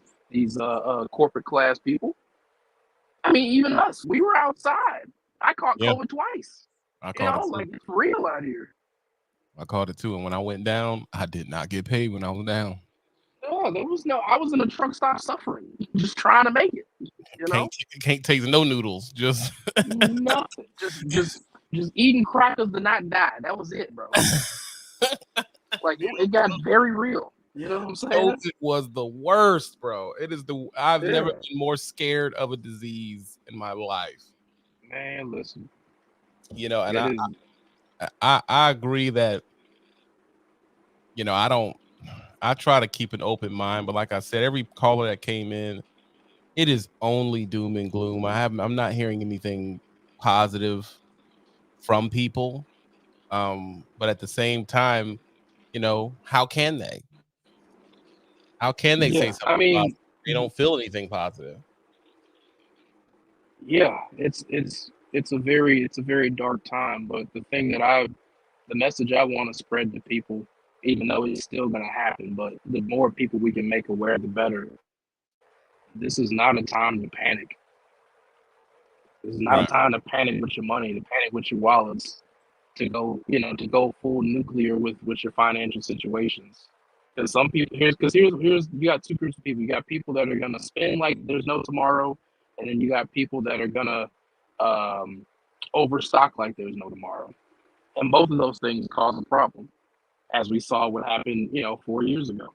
corporate class people. I mean, even us, we were outside. I caught COVID twice. I caught it like it's real out here. I caught it too, and when I went down, I did not get paid when I was down. No, I was in a truck stop suffering, just trying to make it. Can't taste no noodles, just nothing, just eating crackers to not die. That was it, bro. Like it got very real. You know what I'm saying? COVID was the worst, bro. It is I've never been more scared of a disease in my life. Man, listen. And I agree that, I try to keep an open mind, but like I said, every caller that came in, it is only doom and gloom. I'm not hearing anything positive from people. But at the same time, how can they? How can they say something? I mean, positive? They don't feel anything positive. Yeah, it's a very dark time. But the message I want to spread to people, even though it's still going to happen, but the more people we can make aware, the better. This is not a time to panic. This is not a time to panic with your money, to panic with your wallets, to go full nuclear with your financial situations. Because some people here's you got two groups of people. You got people that are gonna spend like there's no tomorrow, and then you got people that are gonna overstock like there's no tomorrow. And both of those things cause a problem, as we saw what happened 4 years ago.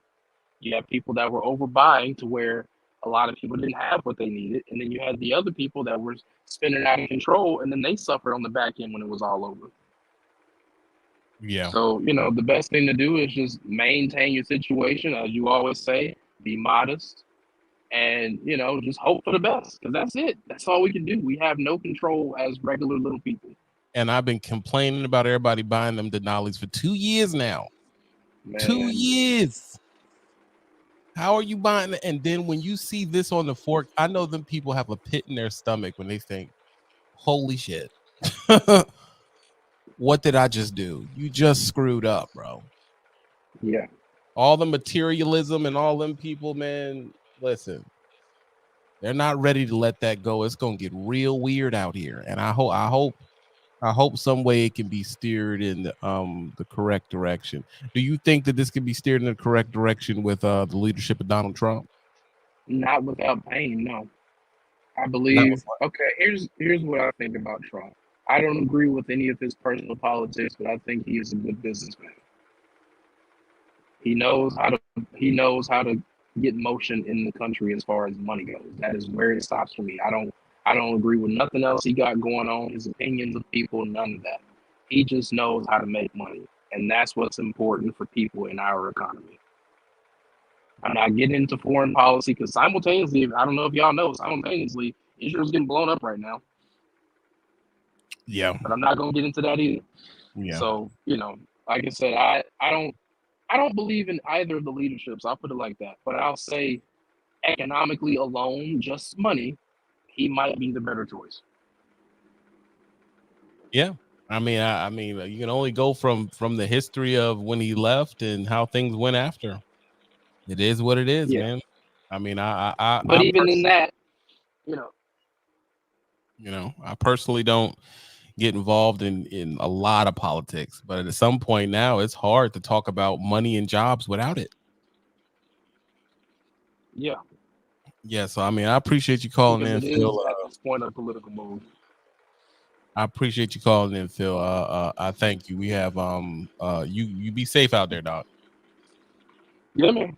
You have people that were overbuying to where a lot of people didn't have what they needed, and then you had the other people that were spending out of control, and then they suffered on the back end when it was all over. Yeah. So, the best thing to do is just maintain your situation, as you always say, be modest, and, just hope for the best, because that's it. That's all we can do. We have no control as regular little people. And I've been complaining about everybody buying them Denali's for 2 years now. Man. 2 years. How are you buying it? And then when you see this on the fork, I know them people have a pit in their stomach when they think, holy shit. what did I just do? You just screwed up, bro. Yeah. All the materialism and all them people, man, listen, they're not ready to let that go. It's gonna get real weird out here. And I hope some way it can be steered in the correct direction. Do you think that this can be steered in the correct direction with the leadership of Donald Trump? Not without pain, no. I Not with believe. Okay, here's what I think about Trump. I don't agree with any of his personal politics, but I think he is a good businessman. He knows how to get motion in the country as far as money goes. That is where it stops for me. I don't agree with nothing else he got going on, his opinions of people, none of that. He just knows how to make money. And that's what's important for people in our economy. I'm not getting into foreign policy because simultaneously, I don't know if y'all know, simultaneously, Israel's getting blown up right now. Yeah. But I'm not gonna get into that either. Yeah. So, like I said, I don't believe in either of the leaderships. I'll put it like that. But I'll say economically alone, just money, he might be the better choice. Yeah. I mean, you can only go from the history of when he left and how things went after. It is what it is, Yeah. man. I mean, I But even in that, I personally don't get involved in a lot of politics, but at some point now, it's hard to talk about money and jobs without it. yeah, Yeah. So I mean, I appreciate you calling because in, it Phil. is at this point a political move. I appreciate you calling in, Phil. I thank you. We have you be safe out there, dog. Yeah, man.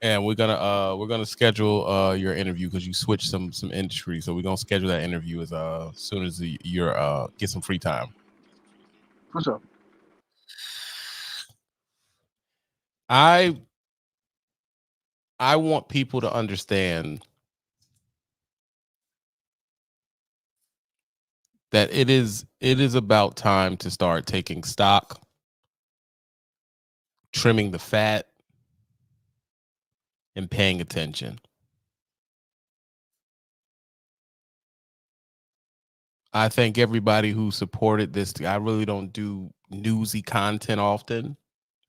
And we're gonna schedule your interview because you switched some industry, so we're gonna schedule that interview as soon as you're get some free time. For sure. I want people to understand that it is about time to start taking stock, trimming the fat, and paying attention. I thank everybody who supported this. I really don't do newsy content often,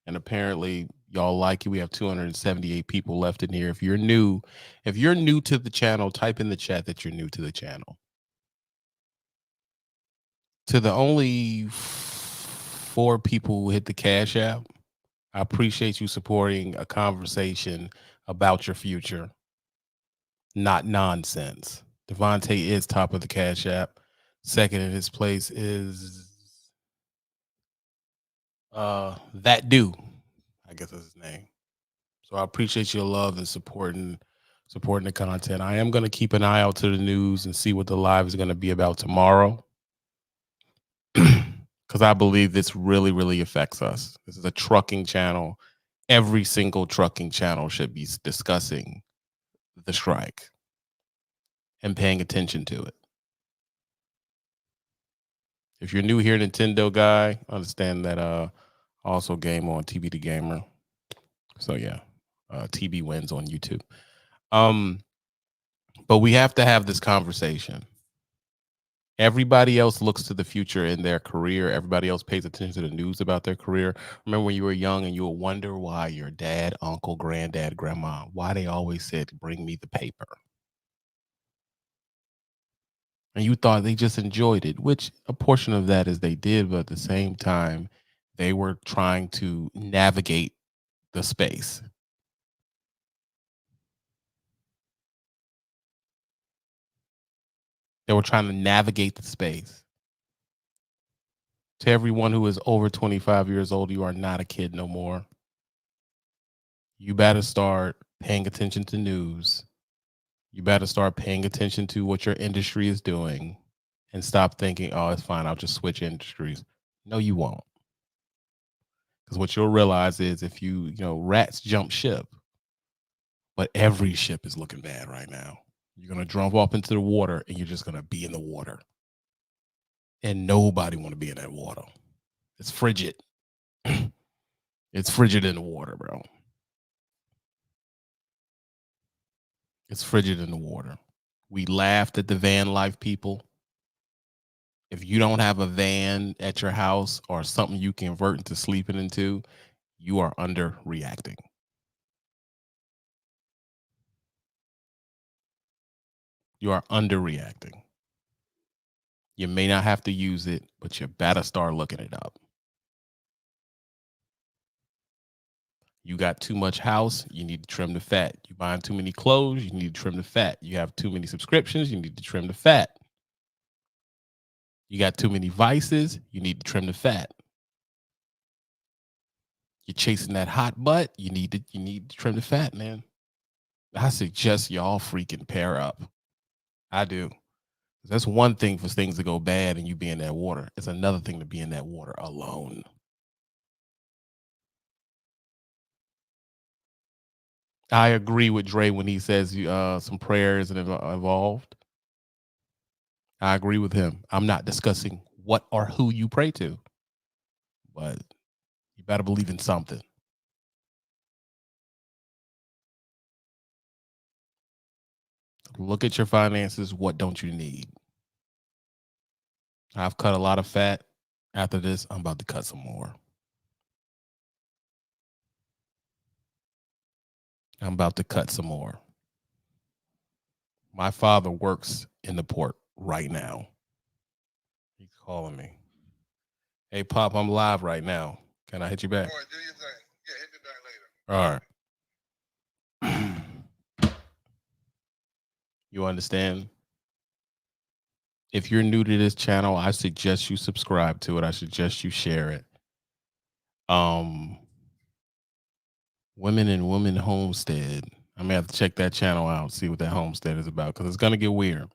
and apparently y'all like it. We have 278 people left in here. If you're new to the channel, type in the chat that you're new to the channel. To the only 4 people who hit the Cash App, I appreciate you supporting a conversation about your future, not nonsense. Devontae is top of the Cash App. Second in his place is that dude. I guess that's his name. So I appreciate your love and supporting the content. I am going to keep an eye out to the news and see what the live is going to be about tomorrow. Because I believe this really, really affects us. This is a trucking channel. Every single trucking channel should be discussing the strike and paying attention to it. If you're new here, Nintendo guy, understand that also game on TB the Gamer. So yeah, TB wins on YouTube. But we have to have this conversation. Everybody else looks to the future in their career. Everybody else pays attention to the news about their career. Remember when you were young and you would wonder why your dad, uncle, granddad, grandma, why they always said, bring me the paper. And you thought they just enjoyed it, which a portion of that is they did, but at the same time, they were trying to navigate the space. They were trying to navigate the space. To everyone who is over 25 years old, you are not a kid no more. You better start paying attention to news. You better start paying attention to what your industry is doing and stop thinking, oh, it's fine, I'll just switch industries. No, you won't. Because what you'll realize is if rats jump ship, but every ship is looking bad right now. You're going to jump off into the water and you're just going to be in the water. And nobody want to be in that water. It's frigid. It's frigid in the water, bro. It's frigid in the water. We laughed at the van life people. If you don't have a van at your house or something you can convert into sleeping into, you are underreacting. You are underreacting. You may not have to use it, but you better start looking it up. You got too much house, you need to trim the fat. You buying too many clothes, you need to trim the fat. You have too many subscriptions, you need to trim the fat. You got too many vices, you need to trim the fat. You're chasing that hot butt, you need to trim the fat, man. I suggest y'all freaking pair up. I do. That's one thing for things to go bad and you be in that water. It's another thing to be in that water alone. I agree with Dre when he says some prayers and involved. I agree with him. I'm not discussing what or who you pray to, but you better believe in something. Look at your finances. What don't you need? I've cut a lot of fat. After this, I'm about to cut some more. I'm about to cut some more. My father works in the port right now. He's calling me. Hey, Pop, I'm live right now. Can I hit you back? All right, do your thing. Yeah, hit me back later. All right. You understand? If you're new to this channel, I suggest you subscribe to it. I suggest you share it. Women and Women Homestead. I'm gonna have to check that channel out, see what that homestead is about, because it's gonna get weird.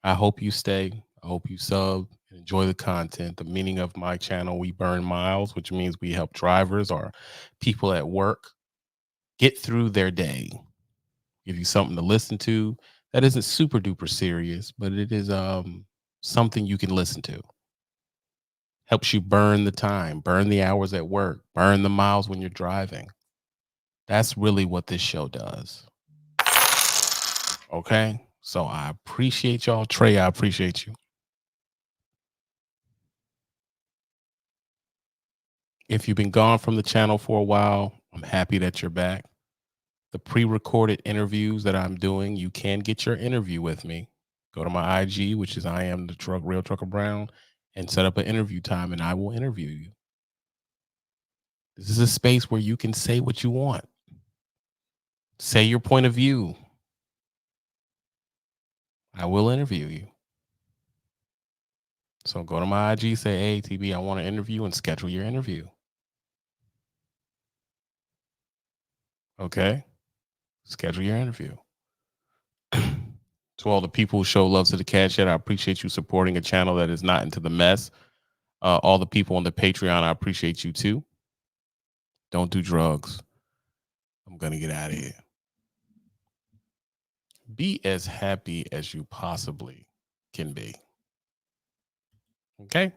I hope you stay. I hope you sub and enjoy the content. The meaning of my channel, we burn miles, which means we help drivers or people at work get through their day. Give you something to listen to that isn't super duper serious, but it is something you can listen to. Helps you burn the time, burn the hours at work, burn the miles when you're driving. That's really what this show does. Okay? So I appreciate y'all. Trey, I appreciate you. If you've been gone from the channel for a while, I'm happy that you're back. The pre-recorded interviews that I'm doing, you can get your interview with me. Go to my IG, which is I am the Real Trucker Brown, and set up an interview time, and I will interview you. This is a space where you can say what you want. Say your point of view. I will interview you. So go to my IG, say, hey, TB, I want to interview, and schedule your interview. Okay? Schedule your interview. To all the people who show love to the cat chat, I appreciate you supporting a channel that is not into the mess. All the people on the Patreon, I appreciate you too. Don't do drugs. I'm going to get out of here. Be as happy as you possibly can be. Okay?